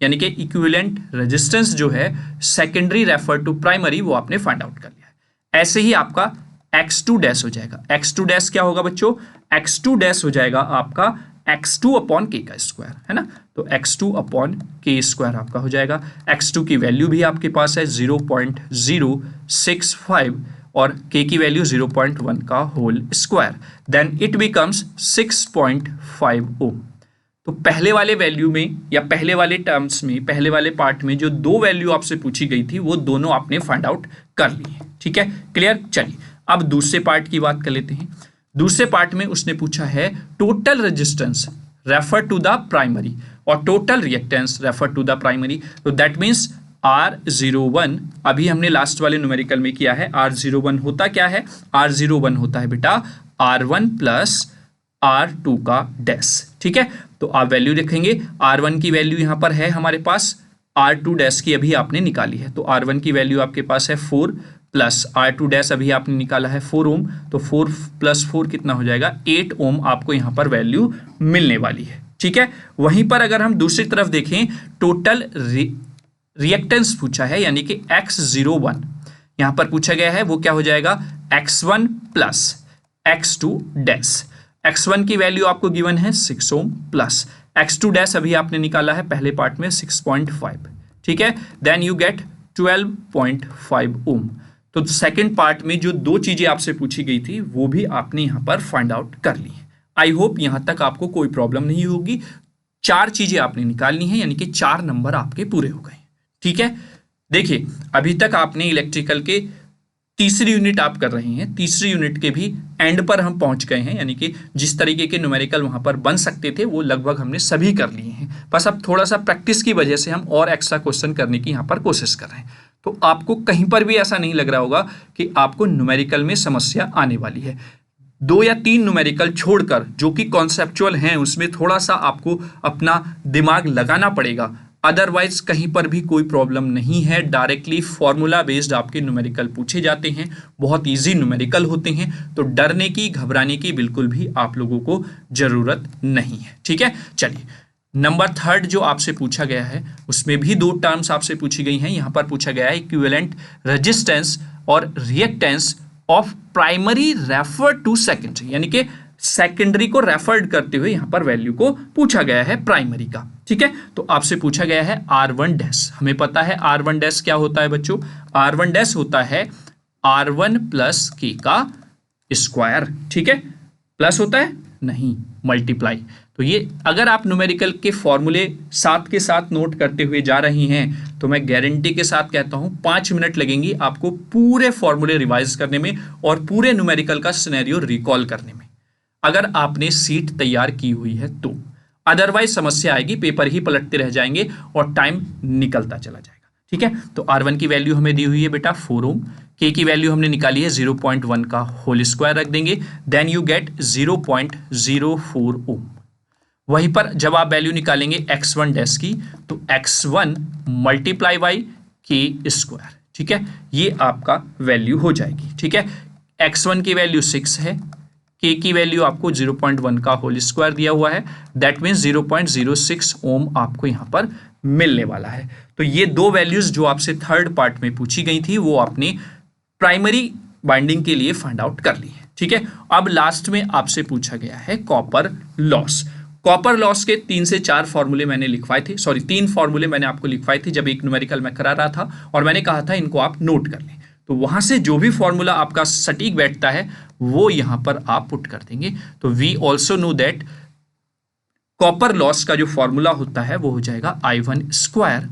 यानी कि इक्विवेलेंट रेजिस्टेंस जो है सेकेंडरी रेफर टू प्राइमरी वो आपने फाइंड आउट कर लिया है। ऐसे ही आपका x2 डैश हो जाएगा। x2 डैश क्या होगा बच्चों? x2 डैश हो जाएगा आपका x2 अपॉन k का स्क्वायर, है ना। तो x2 अपॉन k स्क्वायर आपका हो जाएगा। x2 की वैल्यू भी आपके पास है 0.065 और k की वैल्यू 0.1 का whole square, then it becomes 6.5 ohm. तो पहले वाले वैल्यू में या पहले वाले टर्म्स में, पहले वाले पार्ट में जो दो वैल्यू आपसे पूछी गई थी वो दोनों आपने फाइंड आउट कर ली है। ठीक है, क्लियर। चलिए अब दूसरे पार्ट की बात कर लेते हैं। दूसरे पार्ट में उसने पूछा है total resistance refer to the primary और total reactance refer to the primary. तो दैट मीन्स R01, अभी हमने लास्ट वाले न्यूमेरिकल में किया है। R01 होता क्या है? R01 होता है बेटा R1 प्लस R2 का डैश। ठीक है, तो आप वैल्यू रखेंगे। R1 की वैल्यू यहाँ पर है हमारे पास, R2 डैश की अभी आपने निकाली है, तो R1 की वैल्यू आपके पास है 4 प्लस R2 डैश अभी आपने निकाला है 4 ओम, तो 4 प्लस 4 कितना हो जाएगा? 8 ओम आपको यहाँ पर वैल्यू मिलने वाली है। ठीक है, वहीं पर अगर हम दूसरी तरफ देखें, टोटल रिएक्टेंस पूछा है, यानी कि X01 यहाँ पर पूछा गया है, वो क्या हो जाएगा? X1 plus X2 dash. X1 की वैल्यू आपको गिवन है 6 ओम प्लस X2 डैश अभी आपने निकाला है पहले पार्ट में 6.5। ठीक है, देन यू गेट 12.5 ओम। तो सेकंड पार्ट में जो दो चीजें आपसे पूछी गई थी वो भी आपने यहां पर फाइंड आउट कर ली है। आई होप यहां तक आपको कोई प्रॉब्लम नहीं होगी। 4 चीजें आपने निकालनी है, यानी कि 4 नंबर आपके पूरे हो गए। ठीक है, देखिए अभी तक आपने इलेक्ट्रिकल के तीसरी यूनिट आप कर रहे हैं, तीसरी यूनिट के भी एंड पर हम पहुंच गए हैं, यानी कि जिस तरीके के न्यूमेरिकल वहां पर बन सकते थे वो लगभग हमने सभी कर लिए हैं। बस अब थोड़ा सा प्रैक्टिस की वजह से हम और एक्स्ट्रा क्वेश्चन करने की यहाँ पर कोशिश कर रहे हैं। तो आपको कहीं पर भी ऐसा नहीं लग रहा होगा कि आपको न्यूमेरिकल में समस्या आने वाली है। 2 या 3 न्यूमेरिकल छोड़कर जो कि कॉन्सेप्चुअल हैं उसमें थोड़ा सा आपको अपना दिमाग लगाना पड़ेगा, अदरवाइज कहीं पर भी कोई प्रॉब्लम नहीं है। डायरेक्टली फॉर्मूला बेस्ड आपके न्यूमेरिकल पूछे जाते हैं, बहुत इजी न्यूमेरिकल होते हैं, तो डरने की घबराने की बिल्कुल भी आप लोगों को जरूरत नहीं है। ठीक है, चलिए नंबर 3 जो आपसे पूछा गया है उसमें भी 2 टर्म्स आपसे पूछी गई हैं। यहां पर पूछा गया है इक्विवेलेंट रेजिस्टेंस और reactance of primary refer to secondary, यानी कि सेकेंडरी को रेफर्ड करते हुए यहां पर वैल्यू को पूछा गया है प्राइमरी का। ठीक है, तो आपसे पूछा गया है R1 डैश। हमें पता है R1 डैश क्या होता है बच्चों? R1 डैश होता है R1 प्लस k का स्क्वायर। ठीक है, प्लस होता है नहीं, मल्टीप्लाई। तो ये अगर आप न्यूमेरिकल के फॉर्मूले साथ के साथ नोट करते हुए जा रही हैं तो मैं गारंटी के साथ कहता हूं 5 मिनट लगेंगी आपको पूरे फॉर्मूले रिवाइज करने में और पूरे न्यूमेरिकल का सिनेरियो रिकॉल करने में, अगर आपने सीट तैयार की हुई है तो। अदरवाइज समस्या आएगी, पेपर ही पलटते रह जाएंगे और टाइम निकलता चला जाएगा। ठीक है, तो R1 की वैल्यू हमें दी हुई है बेटा 4 ओम, K की वैल्यू हमने निकाली है 0.1 का होल स्क्वायर रख देंगे, देन यू गेट 0.04 ओम। वहीं पर जब आप वैल्यू निकालेंगे X1 डैश की तो X1 multiply by K square. ठीक है, ये आपका वैल्यू हो जाएगी। ठीक है, X1 की वैल्यू 6 है, K की वैल्यू आपको 0.1 का होल स्क्वायर दिया हुआ है, दैट मीन्स 0.06 ओम आपको यहाँ पर मिलने वाला है। तो ये 2 वैल्यूज जो आपसे थर्ड पार्ट में पूछी गई थी वो आपने प्राइमरी बाइंडिंग के लिए फाइंड आउट कर ली है। ठीक है, अब लास्ट में आपसे पूछा गया है कॉपर लॉस। कॉपर लॉस के 3 से 4 फॉर्मूले मैंने लिखवाए थे, 3 फॉर्मूले मैंने आपको लिखवाए थे जब एक न्यूमेरिकल मैं करा रहा था और मैंने कहा था इनको आप नोट कर लें। तो वहां से जो भी फॉर्मूला आपका सटीक बैठता है वो यहां पर आप पुट कर देंगे। तो we also know that copper loss का जो फॉर्मूला होता है वो हो जाएगा I1 स्क्वायर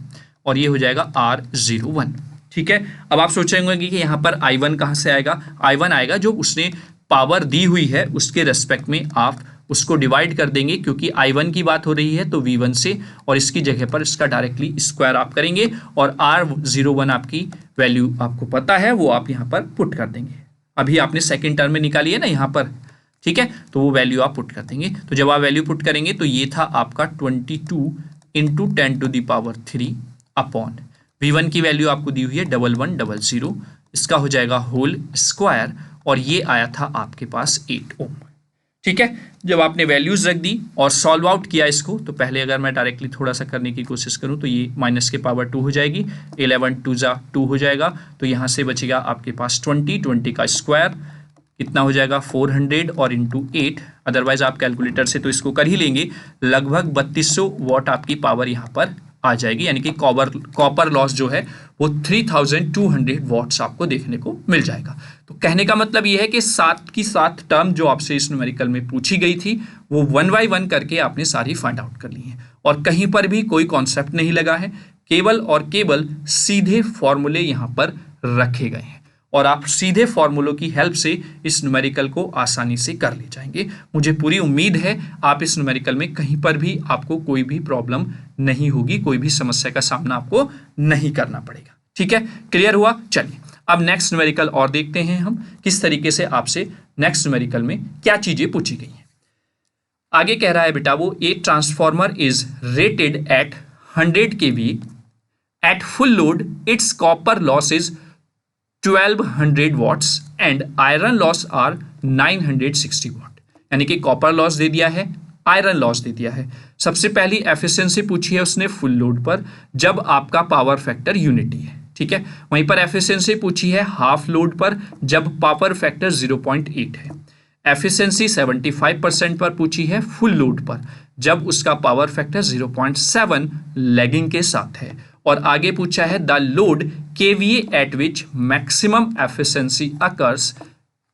और ये हो जाएगा R01। ठीक है, अब आप सोचेंगे कि यहाँ पर I1 कहाँ से आएगा? I1 आएगा जो उसने पावर दी हुई है उसके रेस्पेक्ट में आप उसको डिवाइड कर देंगे, क्योंकि I1 की बात हो रही है तो V1 से, और इसकी जगह पर इसका डायरेक्टली स्क्वायर आप करेंगे और R01 आपकी वैल्यू आपको पता है वो आप यहाँ पर पुट कर देंगे। अभी आपने सेकेंड टर्म में निकाली है ना यहाँ पर, ठीक है, तो वो वैल्यू आप पुट कर देंगे। तो जब आप वैल्यू पुट करेंगे तो ये था आपका 22 × 10⁻³ अपॉन V1 की वैल्यू आपको दी हुई है 1100, इसका हो जाएगा होल स्क्वायर और ये आया था आपके पास 8 ओम। ठीक है, जब आपने वैल्यूज रख दी और सॉल्व आउट किया इसको, तो पहले अगर मैं डायरेक्टली थोड़ा सा करने की कोशिश करूं तो ये माइनस के पावर 2 हो जाएगी, 11 2 जा 2 हो जाएगा, तो यहाँ से बचेगा आपके पास 20 का स्क्वायर कितना हो जाएगा 400 और इंटू 8, अदरवाइज आप कैलकुलेटर से तो इसको कर ही लेंगे, लगभग 3200 वॉट आपकी पावर यहाँ पर आ जाएगी, यानी कि कॉपर लॉस जो है वो 3200 वॉट्स आपको देखने को मिल जाएगा। तो कहने का मतलब ये है कि 7 की 7 टर्म जो आपसे इस न्यूमेरिकल में पूछी गई थी वो 1 बाय 1 करके आपने सारी फाइंड आउट कर ली है और कहीं पर भी कोई कॉन्सेप्ट नहीं लगा है, केवल और केवल सीधे फॉर्मूले यहाँ पर रखे गए हैं और आप सीधे फॉर्मूलों की हेल्प से इस न्यूमेरिकल को आसानी से कर ले जाएंगे। मुझे पूरी उम्मीद है आप इस न्यूमेरिकल में कहीं पर भी आपको कोई भी प्रॉब्लम नहीं होगी, कोई भी समस्या का सामना आपको नहीं करना पड़ेगा। ठीक है, क्लियर हुआ? चलिए अब नेक्स्ट न्यूमेरिकल और देखते हैं हम किस तरीके से आपसे नेक्स्ट न्यूमेरिकल में क्या चीजें पूछी गई हैं। आगे कह रहा है बेटा वो, a transformer is rated at 100 kV at full load, its copper loss is 1200 watts and iron loss are 960 watt. यानी कि कॉपर लॉस दे दिया है, आयरन लॉस दे दिया है। सबसे पहली एफिशिएंसी पूछी है उसने फुल लोड पर जब आपका पावर फैक्टर यूनिटी है। ठीक है, वहीं पर एफिशिएंसी पूछी है हाफ लोड पर जब पावर फैक्टर 0.8 है। एफिशिएंसी 75% पर पूछी है फुल लोड पर जब उसका पावर फैक्टर 0.7 लैगिंग के साथ है। और आगे पूछा है the load KVA eight which maximum efficiency occurs,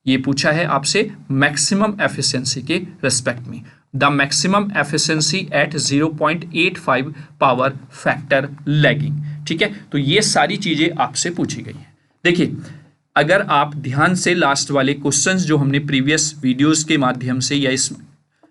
ये पूछा है आपसे मैक्सिमम एफिशिएंसी के रेस्पेक्ट में, the maximum efficiency eight 0.85 power factor lagging. ठीक है, तो ये सारी चीजें आपसे पूछी गई हैं। देखिए, अगर आप ध्यान से लास्ट वाले क्वेश्चंस जो हमने प्रीवियस वीडियोस के माध्यम से या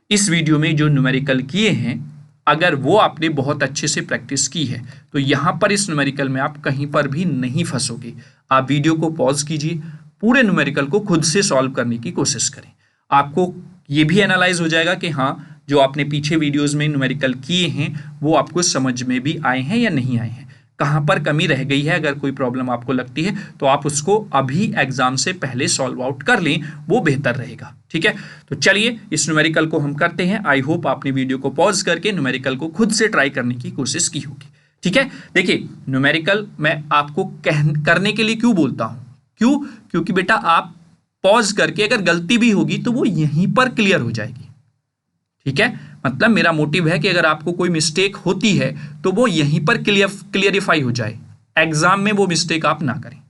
इस वीडियो में जो न्यूमेरिकल किए हैं, अगर वो आपने बहुत अच्छे से प्रैक्टिस की है तो यहाँ पर इस न्यूमेरिकल में आप कहीं पर भी नहीं फंसोगे। आप वीडियो को पॉज कीजिए, पूरे न्यूमेरिकल को खुद से सॉल्व करने की कोशिश करें। आपको ये भी एनालाइज हो जाएगा कि हाँ, जो आपने पीछे वीडियोस में न्यूमेरिकल किए हैं वो आपको समझ में भी आए हैं या नहीं आए हैं, कहाँ पर कमी रह गई है। अगर कोई प्रॉब्लम आपको लगती है तो आप उसको अभी एग्जाम से पहले सॉल्व आउट कर लें, वो बेहतर रहेगा। ठीक है, तो चलिए इस न्यूमेरिकल को हम करते हैं। आई होप आपने वीडियो को पॉज करके न्यूमेरिकल को खुद से ट्राई करने की कोशिश की होगी। ठीक है, देखिए न्यूमेरिकल मैं आपको करने के लिए क्यों बोलता हूं, क्योंकि बेटा आप पॉज करके अगर गलती भी होगी तो वो यहीं पर क्लियर हो जाएगी। ठीक है, मतलब मेरा मोटिव है कि अगर आपको कोई मिस्टेक होती है तो वो यहीं पर क्लियरिफाई हो जाए, एग्जाम में वो मिस्टेक आप ना करें।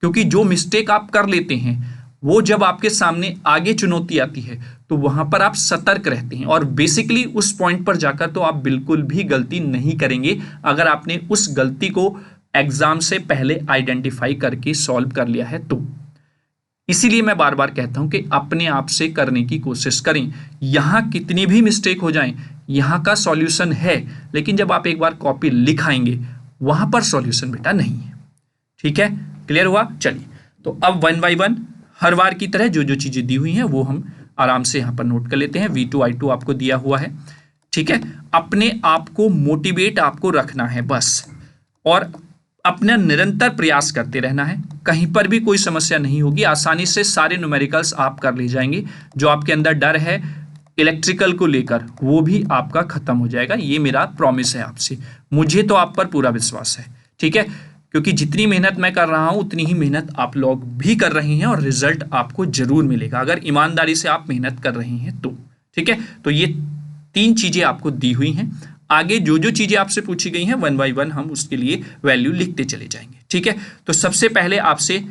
क्योंकि जो मिस्टेक आप कर लेते हैं वो जब आपके सामने आगे चुनौती आती है तो वहां पर आप सतर्क रहते हैं और बेसिकली उस पॉइंट पर जाकर तो आप बिल्कुल भी गलती नहीं करेंगे अगर आपने उस गलती को एग्जाम से पहले आइडेंटिफाई करके सॉल्व कर लिया है तो। इसीलिए मैं बार बार कहता हूं कि अपने आप से करने की कोशिश करें। यहां कितनी भी मिस्टेक हो जाए, यहां का सॉल्यूशन है, लेकिन जब आप एक बार कॉपी लिखाएंगे वहां पर सॉल्यूशन बेटा नहीं है। ठीक है, क्लियर हुआ? चलिए तो अब 1 बाय 1 हर बार की तरह जो जो चीजें दी हुई हैं वो हम आराम से यहां पर नोट कर लेते हैं। V2 I2 आपको दिया हुआ है। ठीक है, अपने आप को मोटिवेट आपको रखना है बस, और अपना निरंतर प्रयास करते रहना है। कहीं पर भी कोई समस्या नहीं होगी, आसानी से सारे न्यूमेरिकल्स आप कर ले जाएंगे। जो आपके अंदर डर है इलेक्ट्रिकल को लेकर वो भी आपका खत्म हो जाएगा, ये मेरा प्रॉमिस है आपसे। मुझे तो आप पर पूरा विश्वास है। ठीक है, क्योंकि जितनी मेहनत मैं कर रहा हूं उतनी ही मेहनत आप लोग भी कर रहे हैं और रिजल्ट आपको जरूर मिलेगा अगर ईमानदारी से आप मेहनत कर रहे हैं तो। ठीक है, तो ये 3 चीजें आपको दी हुई हैं। आगे जो जो चीजें आपसे पूछी गई हैं 1 बाय 1 हम उसके लिए वैल्यू लिखते चले जाएंगे। ठीक है, तो सबसे पहले आपसे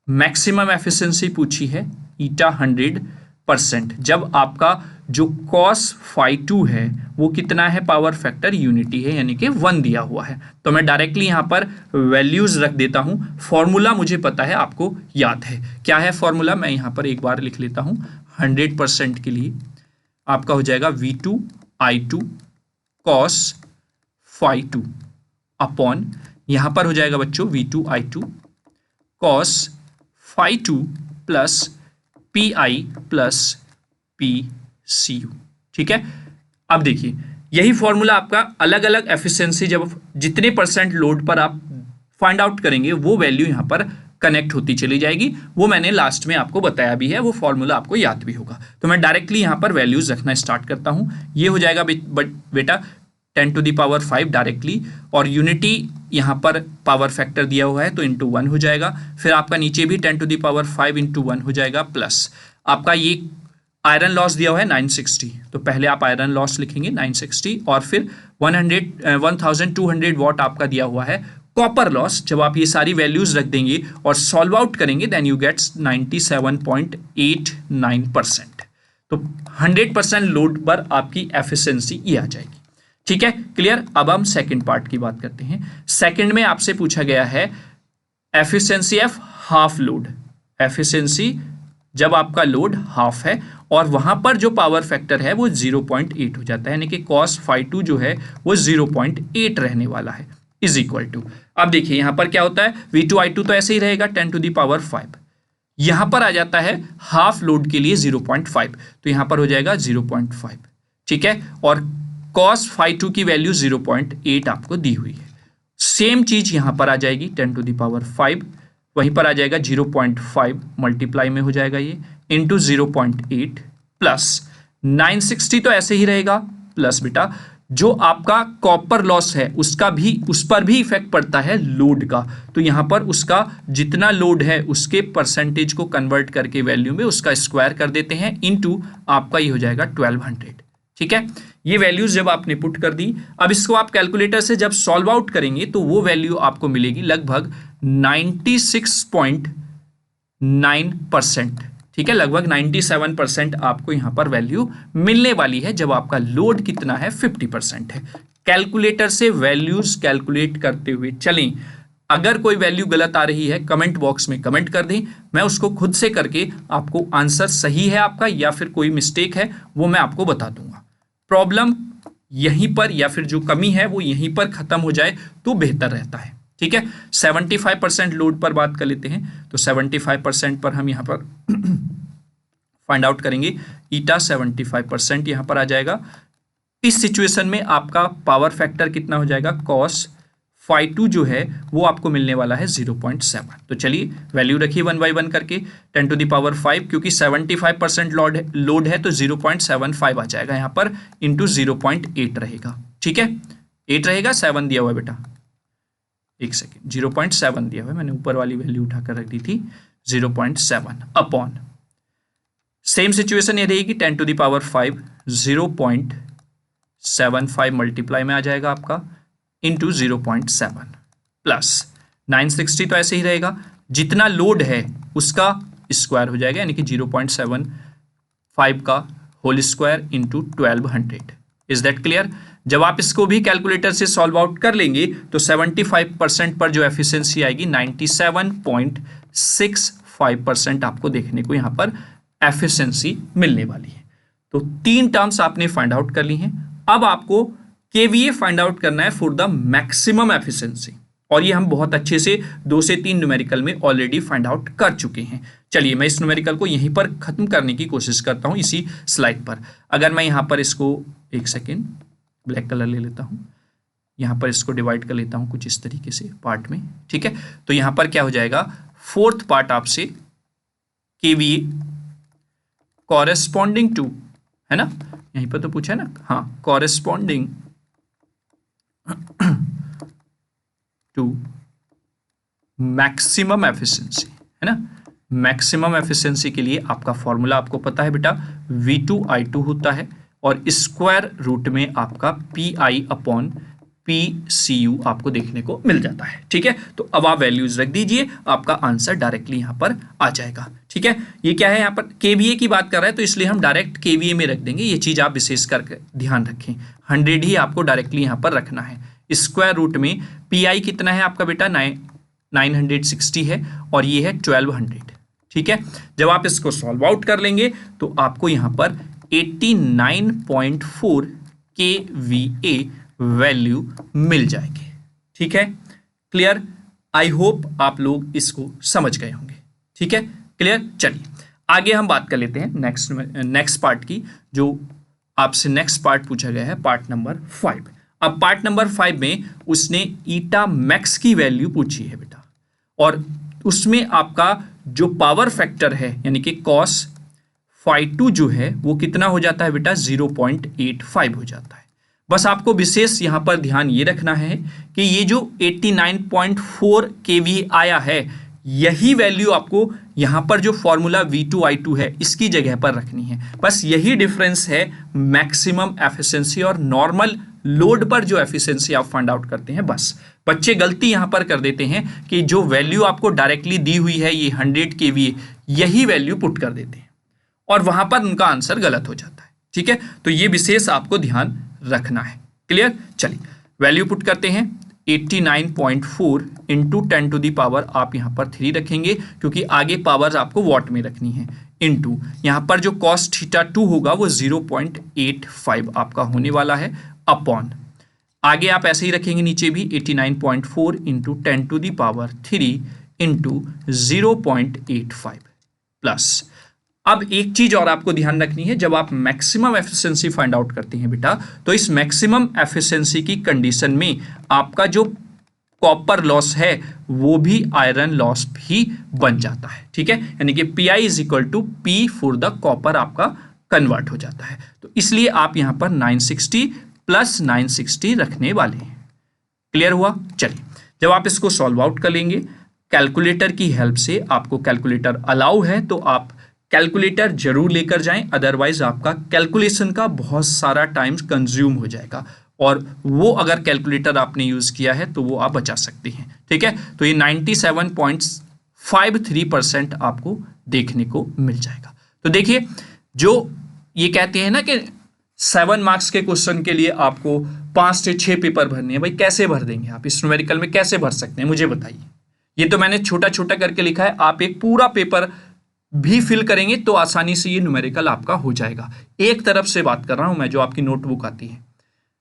मैक्सिमम एफिशिएंसी पूछी है ईटा 100% जब आपका जो cos phi2 है वो कितना है, पावर फैक्टर यूनिटी है, यानी कि 1 दिया हुआ है। तो मैं डायरेक्टली यहां पर वैल्यूज रख देता हूं। फॉर्मूला मुझे पता है, आपको याद है क्या है फॉर्मूला, मैं यहां पर एक बार लिख लेता हूं। 100% के लिए आपका हो जाएगा V2 I2 cos phi2 upon, यहां पर हो जाएगा बच्चों V2 I2 cos phi2 plus PI plus PCU। ठीक है, अब देखिए यही फॉर्मूला आपका अलग अलग एफिशिएंसी जब जितने % लोड पर आप फाइंड आउट करेंगे वो वैल्यू यहाँ पर कनेक्ट होती चली जाएगी। वो मैंने लास्ट में आपको बताया भी है, वो फॉर्मूला आपको याद भी होगा। तो मैं डायरेक्टली यहाँ पर वैल्यूज रखना स्टार्ट करता हूँ। ये हो जाएगा बेटा 10⁵ डायरेक्टली, और यूनिटी यहाँ पर पावर फैक्टर दिया हुआ है तो इंटू 1 हो जाएगा। फिर आपका नीचे भी 10⁵ इंटू 1 हो जाएगा, प्लस आपका ये आयरन लॉस दिया हुआ है 960, तो पहले आप आयरन लॉस लिखेंगे 960, और फिर 1200 वॉट आपका दिया हुआ है कॉपर लॉस। जब आप ये सारी वैल्यूज रख देंगे और सॉल्व आउट करेंगे देन यू गेट्स 97.89%। तो 100% लोड पर आपकी एफिशिएंसी ये आ जाएगी। ठीक है, क्लियर। अब हम सेकंड पार्ट की बात करते हैं। सेकंड में आपसे पूछा गया है efficiency of half load. Efficiency जब आपका लोड हाफ है और वहां पर जो पावर फैक्टर है वो 0.8 हो जाता है, यानी कि cos φ2 जो है वो 0.8 रहने वाला है, इज इक्वल टू। अब देखिए यहां पर क्या होता है, V2I2 तो ऐसे ही रहेगा 10⁵, यहां पर आ जाता है हाफ लोड के लिए 0.5, तो यहां पर हो जाएगा 0.5। ठीक है, और cos φ2 की वैल्यू 0.8 आपको दी हुई है। सेम चीज यहां पर आ जाएगी 10⁵, वहीं पर आ जाएगा 0.5 मल्टीप्लाई में हो जाएगा ये इंटू 0.8 प्लस 960 तो ऐसे ही रहेगा, प्लस बेटा जो आपका कॉपर लॉस है उसका भी, उस पर भी इफेक्ट पड़ता है लोड का, तो यहां पर उसका जितना लोड है उसके परसेंटेज को कन्वर्ट करके वैल्यू में उसका स्क्वायर कर देते हैं, इनटू आपका ये हो जाएगा 1200। ठीक है, ये वैल्यूज जब आपने पुट कर दी, अब इसको आप कैलकुलेटर से जब सॉल्व आउट करेंगे तो वो वैल्यू आपको मिलेगी लगभग 96.9%। ठीक है, लगभग 97% आपको यहां पर वैल्यू मिलने वाली है जब आपका लोड कितना है 50% है। कैलकुलेटर से वैल्यूज कैलकुलेट करते हुए चलें। अगर कोई वैल्यू गलत आ रही है कमेंट बॉक्स में कमेंट कर दें, मैं उसको खुद से करके आपको आंसर सही है आपका या फिर कोई मिस्टेक है वो मैं आपको बता दूंगा। प्रॉब्लम यहीं पर या फिर जो कमी है वो यहीं पर खत्म हो जाए तो बेहतर रहता है। ठीक है, 75% लोड पर बात कर लेते हैं, तो 75% पर हम यहाँ पर फाइंड आउट करेंगे। ईटा 75% यहाँ पर आ जाएगा। इस सिचुएशन में आपका पावर फैक्टर कितना हो जाएगा, cos φ2 जो है वो आपको मिलने वाला है 0.7। तो चलिए वैल्यू रखिए 1 बाई 1 करके 10⁵, क्योंकि 75% लोड है तो 0.75 आ जाएगा यहाँ पर, इंटू 0.8 रहेगा। ठीक है, 8 रहेगा, 7 दिया हुआ है बेटा, एक सेकेंड, 0.7 दिया हुआ है, मैंने ऊपर वाली वैल्यू उठाकर रख दी थी, 0.7 अपॉन सेम सिचुएशन ये रहेगी 10⁵, 0.75 मल्टीप्लाई में आ जाएगा आपका इंटू 0.7 प्लस 960 तो ऐसे ही रहेगा, जितना लोड है उसका स्क्वायर हो जाएगा, यानी कि 0.75 का whole square into 1200। Is that clear. जब आप इसको भी कैलकुलेटर से सॉल्व आउट कर लेंगे तो 75% पर जो एफिशिएंसी आएगी 97.65% आपको देखने को यहां पर एफिशिएंसी मिलने वाली है। तो 3 टर्म्स आपने फाइंड आउट कर ली हैं। अब आपको केवीए फाइंड आउट करना है फॉर द मैक्सिमम एफिशिएंसी, और ये हम बहुत अच्छे से 2 से 3 न्यूमेरिकल में ऑलरेडी फाइंड आउट कर चुके हैं। चलिए मैं इस न्यूमेरिकल को यहीं पर खत्म करने की कोशिश करता हूं इसी स्लाइड पर। अगर मैं यहां पर इसको एक सेकेंड ब्लैक कलर ले लेता हूं, यहां पर इसको डिवाइड कर लेता हूं कुछ इस तरीके से पार्ट में। ठीक है, तो यहां पर क्या हो जाएगा, 4th पार्ट आपसे केवीए कॉरेस्पॉन्डिंग टू, है ना, यहीं पर तो पूछा है ना, हाँ, कॉरेस्पॉन्डिंग टू मैक्सिमम एफिशिएंसी, है ना। मैक्सिमम एफिशिएंसी के लिए आपका फॉर्मूला आपको पता है बेटा, V2I2 होता है और स्क्वायर रूट में आपका PI अपॉन PCU आपको देखने को मिल जाता है। ठीक है, तो अब आप वैल्यूज रख दीजिए, आपका आंसर डायरेक्टली यहां पर आ जाएगा। ठीक है, ये क्या है, यहां पर केवीए की बात कर रहा है तो इसलिए हम डायरेक्ट केवीए में रख देंगे। ये चीज आप विशेष करके ध्यान रखें, 100 ही आपको डायरेक्टली यहां पर रखना है। स्क्वायर रूट में PI कितना है आपका बेटा, 960 है और ये है 1200। ठीक है, जब आप इसको सॉल्व आउट कर लेंगे तो आपको यहां पर 89.4 kVA वैल्यू मिल जाएगी। ठीक है, क्लियर। आई होप आप लोग इसको समझ गए होंगे। ठीक है, क्लियर। चलिए आगे हम बात कर लेते हैं नेक्स्ट पार्ट की, जो आपसे नेक्स्ट पार्ट पूछा गया है, पार्ट नंबर 5। अब पार्ट नंबर 5 में उसने ईटा मैक्स की वैल्यू पूछी है बेटा, और उसमें आपका जो पावर फैक्टर है यानी कि cos phi2 जो है वो कितना हो जाता है बेटा, 0.85 हो जाता है। बस आपको विशेष यहां पर ध्यान ये रखना है कि ये जो 89.4 kVA आया है, यही वैल्यू आपको यहां पर जो फॉर्मूला V2I2 है इसकी जगह पर रखनी है। बस यही डिफरेंस है मैक्सिमम एफिशिएंसी और नॉर्मल लोड पर जो एफिशिएंसी आप फाइंड आउट करते हैं। बस बच्चे गलती यहां पर कर देते हैं कि जो वैल्यू आपको डायरेक्टली दी हुई है ये 100 kVA, यही वैल्यू पुट कर देते हैं और वहां पर उनका आंसर गलत हो जाता है। ठीक है, तो ये विशेष आपको ध्यान रखना है। क्लियर? चलिए वैल्यू पुट करते हैं। 89.4 इंटू 10 टू दी पावर आप यहां पर 3 रखेंगे क्योंकि आगे पावर आपको वॉट में रखनी है, इंटू यहां पर जो cos θ2 होगा वो 0.85 आपका होने वाला है, अपॉन आगे आप ऐसे ही रखेंगे नीचे भी 89.4 into 10 to the power 3 into 0.85 plus. अब एक चीज और आपको ध्यान रखनी है, जब आप मैक्सिमम एफिशिएंसी फाइंड आउट करते हैं बेटा, तो इस मैक्सिमम एफिशिएंसी की कंडीशन में आपका जो कॉपर लॉस है वो भी आयरन लॉस भी बन जाता है। ठीक है, यानी कि Pi is equal to P for the copper आपका कन्वर्ट हो जाता है। तो इसलिए आप यहां पर 960 प्लस 960 रखने वाले हैं। क्लियर हुआ? चलिए जब आप इसको सॉल्व आउट कर लेंगे कैलकुलेटर की हेल्प से, आपको कैलकुलेटर अलाउ है तो आप कैलकुलेटर जरूर लेकर जाएं, अदरवाइज आपका कैलकुलेशन का बहुत सारा टाइम कंज्यूम हो जाएगा और वो अगर कैलकुलेटर आपने यूज किया है तो वो आप बचा सकते हैं। ठीक है, तो ये 97.53% आपको देखने को मिल जाएगा। तो देखिए जो ये कहते हैं ना कि 7 मार्क्स के क्वेश्चन के लिए आपको 5 से 6 पेपर भरने हैं, भाई कैसे भर देंगे आप इस न्यूमेरिकल में, कैसे भर सकते हैं मुझे बताइए। ये तो मैंने छोटा छोटा करके लिखा है, आप एक पूरा पेपर भी फिल करेंगे तो आसानी से ये न्यूमेरिकल आपका हो जाएगा। एक तरफ से बात कर रहा हूं मैं, जो आपकी नोटबुक आती है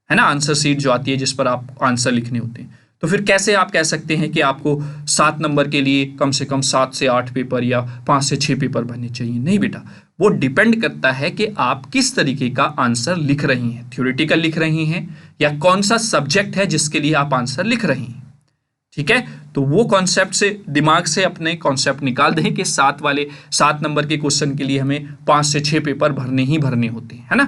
ना, आंसर शीट जो आती है जिस पर आप आंसर लिखने होते हैं, तो फिर कैसे आप कह सकते हैं कि आपको 7 नंबर के लिए कम से कम 7 से 8 पेपर या 5 से 6 पेपर भरने चाहिए? नहीं बेटा, वो डिपेंड करता है कि आप किस तरीके का आंसर लिख रही हैं, थ्योरेटिकल लिख रही हैं या कौन सा सब्जेक्ट है जिसके लिए आप आंसर लिख रही हैं। ठीक है, तो वो कॉन्सेप्ट से दिमाग से अपने कॉन्सेप्ट निकाल दें कि 7 नंबर के क्वेश्चन के लिए हमें 5 से 6 पेपर भरने ही भरने होते हैं, है ना।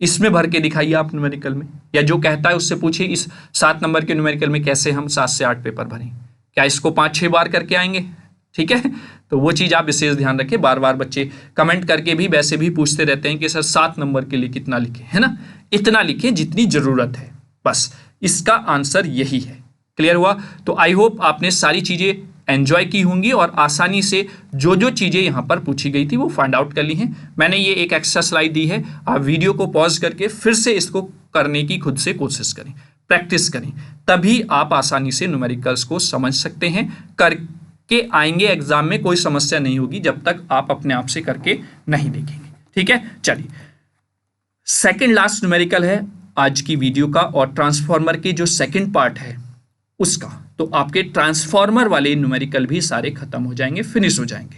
इसमें भर के दिखाइए आप न्यूमेरिकल में, या जो कहता है उससे पूछिए इस 7 नंबर के न्यूमेरिकल में कैसे हम 7 से 8 पेपर भरें, क्या इसको 5-6 बार करके आएंगे? ठीक है, तो वो चीज़ आप विशेष ध्यान रखें। बार बार बच्चे कमेंट करके भी वैसे भी पूछते रहते हैं कि सर 7 नंबर के लिए कितना लिखें, है ना। इतना लिखें जितनी ज़रूरत है, बस इसका आंसर यही है। क्लियर हुआ? तो आई होप आपने सारी चीज़ें एंजॉय की होंगी और आसानी से जो जो चीज़ें यहाँ पर पूछी गई थी वो फाइंड आउट कर ली हैं। मैंने ये एक एक्स्ट्रा स्लाइड दी है, आप वीडियो को पॉज करके फिर से इसको करने की खुद से कोशिश करें, प्रैक्टिस करें, तभी आप आसानी से न्यूमेरिकल्स को समझ सकते हैं। करके आएंगे एग्जाम में, कोई समस्या नहीं होगी जब तक आप अपने आप से करके नहीं देखेंगे। ठीक है, चलिए सेकेंड लास्ट न्यूमेरिकल है आज की वीडियो का, और ट्रांसफॉर्मर की जो सेकेंड पार्ट है उसका, तो आपके ट्रांसफॉर्मर वाले न्यूमेरिकल भी सारे खत्म हो जाएंगे, फिनिश हो जाएंगे।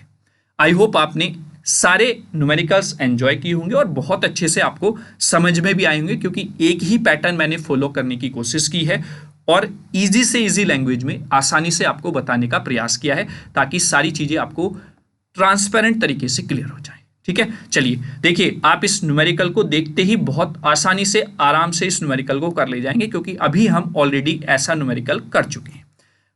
आई होप आपने सारे न्यूमेरिकल्स एंजॉय किए होंगे और बहुत अच्छे से आपको समझ में भी आए होंगे, क्योंकि एक ही पैटर्न मैंने फॉलो करने की कोशिश की है और इजी से इजी लैंग्वेज में आसानी से आपको बताने का प्रयास किया है, ताकि सारी चीज़ें आपको ट्रांसपेरेंट तरीके से क्लियर हो जाए। ठीक है, चलिए देखिए, आप इस न्यूमेरिकल को देखते ही बहुत आसानी से आराम से इस न्यूमेरिकल को कर ले जाएंगे, क्योंकि अभी हम ऑलरेडी ऐसा न्यूमेरिकल कर चुके हैं।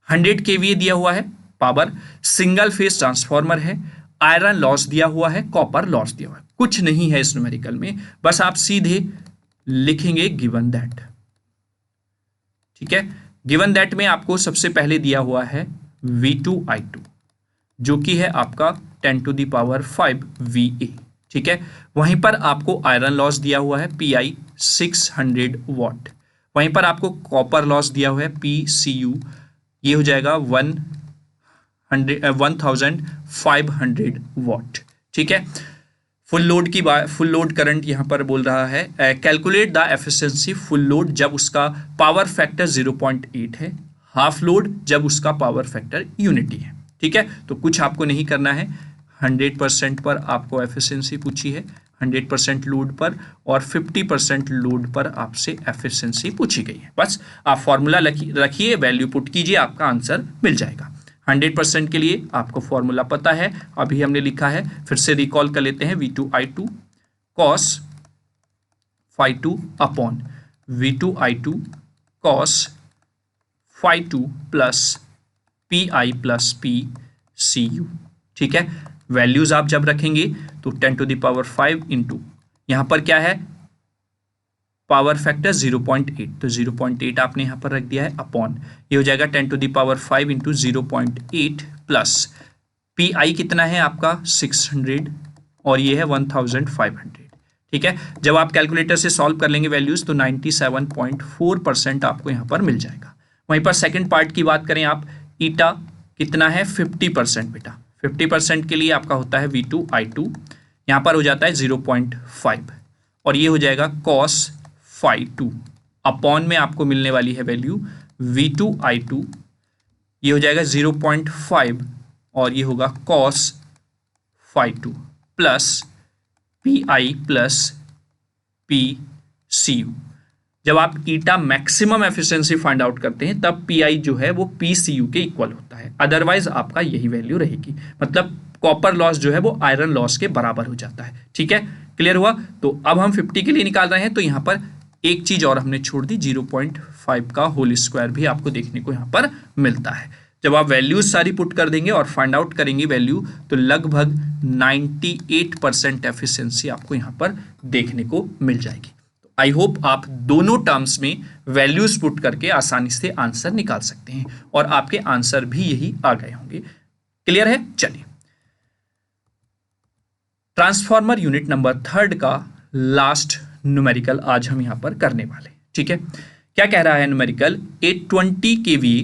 100 kVA दिया हुआ है पावर, सिंगल फेज ट्रांसफॉर्मर है, आयरन लॉस दिया हुआ है, कॉपर लॉस दिया हुआ है, कुछ नहीं है इस न्यूमेरिकल में, बस आप सीधे लिखेंगे गिवन दैट। ठीक है, गिवन दैट में आपको सबसे पहले दिया हुआ है V2I2 जो कि है आपका 10 टू दी पावर 5 VA। ठीक है, वहीं पर आपको आयरन लॉस दिया हुआ है PI 600 वाट, वहीं पर आपको कॉपर लॉस दिया हुआ है PCU, ये हो जाएगा 1500 वाट। ठीक है, फुल लोड की बात, फुल लोड करंट यहाँ पर बोल रहा है calculate the efficiency full load जब उसका पावर फैक्टर 0.8 है, हाफ लोड जब उसका पावर फैक्टर यूनिटी है। ठीक है, तो कुछ आपको नहीं करना है, 100% पर आपको एफिशिएंसी पूछी है, 100% लोड पर और 50% लोड पर आपसे एफिशिएंसी पूछी गई है। बस आप फॉर्मूला रखिए, वैल्यू पुट कीजिए, आपका आंसर मिल जाएगा। 100% के लिए आपको फॉर्मूला पता है, अभी हमने लिखा है, फिर से रिकॉल कर लेते हैं। V2I2 cos phi2 upon V2I2 cos phi2 plus PI plus PCU। ठीक है, वैल्यूज आप जब रखेंगे तो 10⁵ इंटू यहाँ पर क्या है, पावर फैक्टर 0.8, तो 0.8 आपने यहाँ पर रख दिया है, अपॉन ये हो जाएगा 10⁵ इंटू 0.8 प्लस PI कितना है आपका 600 और ये है 1500। ठीक है, जब आप कैलकुलेटर से सॉल्व कर लेंगे वैल्यूज तो 97.4% आपको यहाँ पर मिल जाएगा। वहीं पर सेकंड पार्ट की बात करें आप, ईटा कितना है 50% बेटा, 50% के लिए आपका होता है V2I2, यहाँ पर हो जाता है 0.5 और ये हो जाएगा cos phi2 अपॉन में आपको मिलने वाली है वैल्यू V2I2, ये हो जाएगा 0.5 और ये होगा cos phi2 plus PI plus PCU। जब आप ईटा मैक्सिमम एफिशिएंसी फाइंड आउट करते हैं तब PI जो है वो PCU के इक्वल होता है, अदरवाइज आपका यही वैल्यू रहेगी, मतलब कॉपर लॉस जो है वो आयरन लॉस के बराबर हो जाता है। ठीक है, क्लियर हुआ। तो अब हम 50 के लिए निकाल रहे हैं, तो यहाँ पर एक चीज और हमने छोड़ दी, 0.5 का होल स्क्वायर भी आपको देखने को यहाँ पर मिलता है। जब आप वैल्यूज सारी पुट कर देंगे और फाइंड आउट करेंगे वैल्यू, तो लगभग 98% एफिशिएंसी आपको यहाँ पर देखने को मिल जाएगी। तो आई होप आप दोनों टर्म्स में वैल्यूज पुट करके आसानी से आंसर निकाल सकते हैं और आपके आंसर भी यही आ गए होंगे। क्लियर है। चलिए, ट्रांसफॉर्मर यूनिट नंबर 3 का लास्ट न्यूमेरिकल आज हम यहां पर करने वाले। ठीक है, क्या कह रहा है न्यूमेरिकल, ए 20 kVA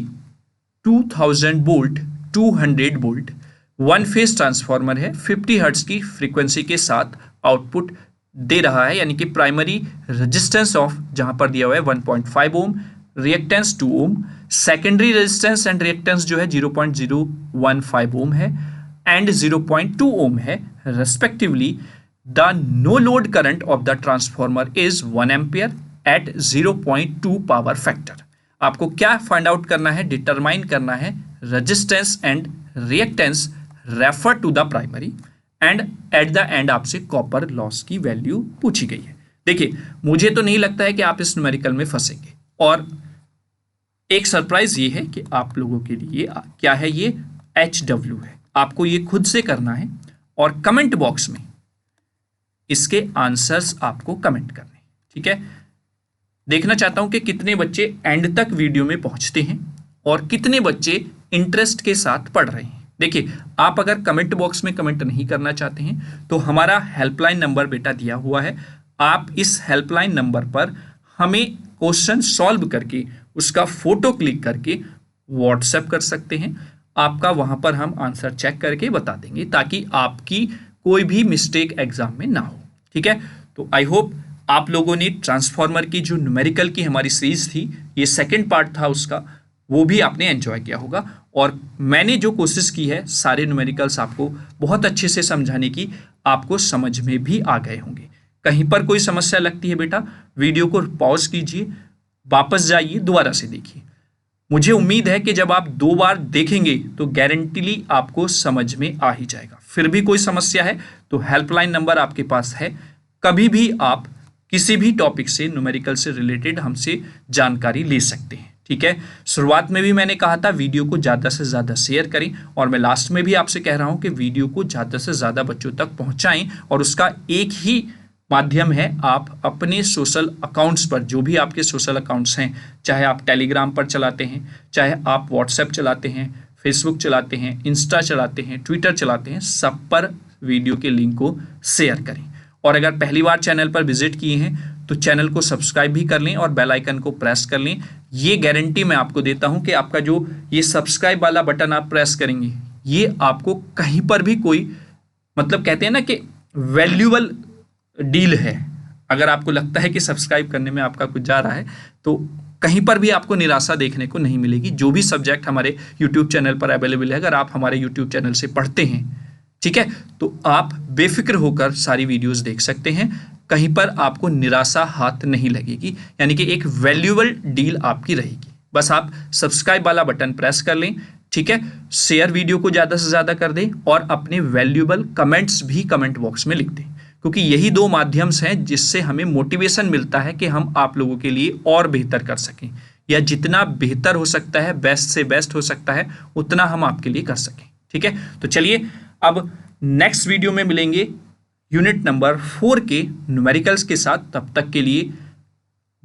2000 volt 200 volt one phase transformer है, 50 हर्ट्ज की फ्रीक्वेंसी के साथ आउटपुट दे रहा है, यानी कि प्राइमरी रेजिस्टेंस ऑफ जहां पर दिया हुआ है 1.5 ohm, reactance 2 ohm, secondary resistance and reactance जो है 0.015 ओम है एंड 0.2 ओम है respectively. The no load current of the transformer is 1 ampere at 0.2 power factor. आपको क्या फाइंड आउट करना है, डिटरमाइन करना है resistance and reactance refer to the primary and at the end आपसे कॉपर लॉस की value पूछी गई है। देखिए, मुझे तो नहीं लगता है कि आप इस न्यूमेरिकल में फंसेंगे, और एक सरप्राइज ये है कि आप लोगों के लिए क्या है, ये HW है, आपको ये खुद से करना है और कमेंट बॉक्स में इसके आंसर्स आपको कमेंट करने। ठीक है, देखना चाहता हूं कि कितने बच्चे एंड तक वीडियो में पहुंचते हैं और कितने बच्चे इंटरेस्ट के साथ पढ़ रहे हैं। देखिए, आप अगर कमेंट बॉक्स में कमेंट नहीं करना चाहते हैं तो हमारा हेल्पलाइन नंबर बेटा दिया हुआ है, आप इस हेल्पलाइन नंबर पर हमें क्वेश्चन सॉल्व करके उसका फोटो क्लिक करके व्हाट्सएप कर सकते हैं। आपका वहां पर हम आंसर चेक करके बता देंगे ताकि आपकी कोई भी मिस्टेक एग्जाम में ना हो। ठीक है, तो आई होप आप लोगों ने ट्रांसफॉर्मर की जो न्यूमेरिकल की हमारी सीरीज थी, ये सेकंड पार्ट था उसका, वो भी आपने एंजॉय किया होगा। और मैंने जो कोशिश की है सारे न्यूमेरिकल्स आपको बहुत अच्छे से समझाने की, आपको समझ में भी आ गए होंगे। कहीं पर कोई समस्या लगती है बेटा, वीडियो को पॉज कीजिए, वापस जाइए, दोबारा से देखिए। मुझे उम्मीद है कि जब आप 2 बार देखेंगे तो गारंटीली आपको समझ में आ ही जाएगा। फिर भी कोई समस्या है तो हेल्पलाइन नंबर आपके पास है, कभी भी आप किसी भी टॉपिक से न्यूमेरिकल से रिलेटेड हमसे जानकारी ले सकते हैं। ठीक है, शुरुआत में भी मैंने कहा था वीडियो को ज़्यादा से ज़्यादा शेयर करें, और मैं लास्ट में भी आपसे कह रहा हूं कि वीडियो को ज़्यादा से ज़्यादा बच्चों तक पहुंचाएं, और उसका एक ही माध्यम है, आप अपने सोशल अकाउंट्स पर, जो भी आपके सोशल अकाउंट्स हैं, चाहे आप टेलीग्राम पर चलाते हैं, चाहे आप व्हाट्सएप चलाते हैं, फेसबुक चलाते हैं, इंस्टा चलाते हैं, ट्विटर चलाते हैं, सब पर वीडियो के लिंक को शेयर करें। और अगर पहली बार चैनल पर विजिट किए हैं तो चैनल को सब्सक्राइब भी कर लें और बेल आइकन को प्रेस कर लें। ये गारंटी मैं आपको देता हूं कि आपका जो ये सब्सक्राइब वाला बटन आप प्रेस करेंगे, ये आपको कहीं पर भी कोई, मतलब कहते हैं ना कि वैल्यूएबल डील है। अगर आपको लगता है कि सब्सक्राइब करने में आपका कुछ जा रहा है तो कहीं पर भी आपको निराशा देखने को नहीं मिलेगी। जो भी सब्जेक्ट हमारे यूट्यूब चैनल पर अवेलेबल है, अगर आप हमारे यूट्यूब चैनल से पढ़ते हैं ठीक है, तो आप बेफिक्र होकर सारी वीडियोस देख सकते हैं, कहीं पर आपको निराशा हाथ नहीं लगेगी, यानी कि एक वैल्यूएबल डील आपकी रहेगी। बस आप सब्सक्राइब वाला बटन प्रेस कर लें, ठीक है, शेयर वीडियो को ज़्यादा से ज़्यादा कर दें और अपने वैल्यूएबल कमेंट्स भी कमेंट बॉक्स में लिख दें, क्योंकि यही दो माध्यम हैं जिससे हमें मोटिवेशन मिलता है कि हम आप लोगों के लिए और बेहतर कर सकें, या जितना बेहतर हो सकता है, बेस्ट से बेस्ट हो सकता है, उतना हम आपके लिए कर सकें। ठीक है, तो चलिए अब नेक्स्ट वीडियो में मिलेंगे यूनिट नंबर 4 के न्यूमेरिकल्स के साथ। तब तक के लिए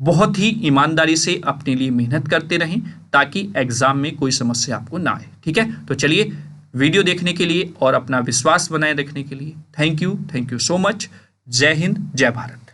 बहुत ही ईमानदारी से अपने लिए मेहनत करते रहें ताकि एग्जाम में कोई समस्या आपको ना आए। ठीक है, तो चलिए, वीडियो देखने के लिए और अपना विश्वास बनाए रखने के लिए थैंक यू सो मच। जय हिंद, जय भारत।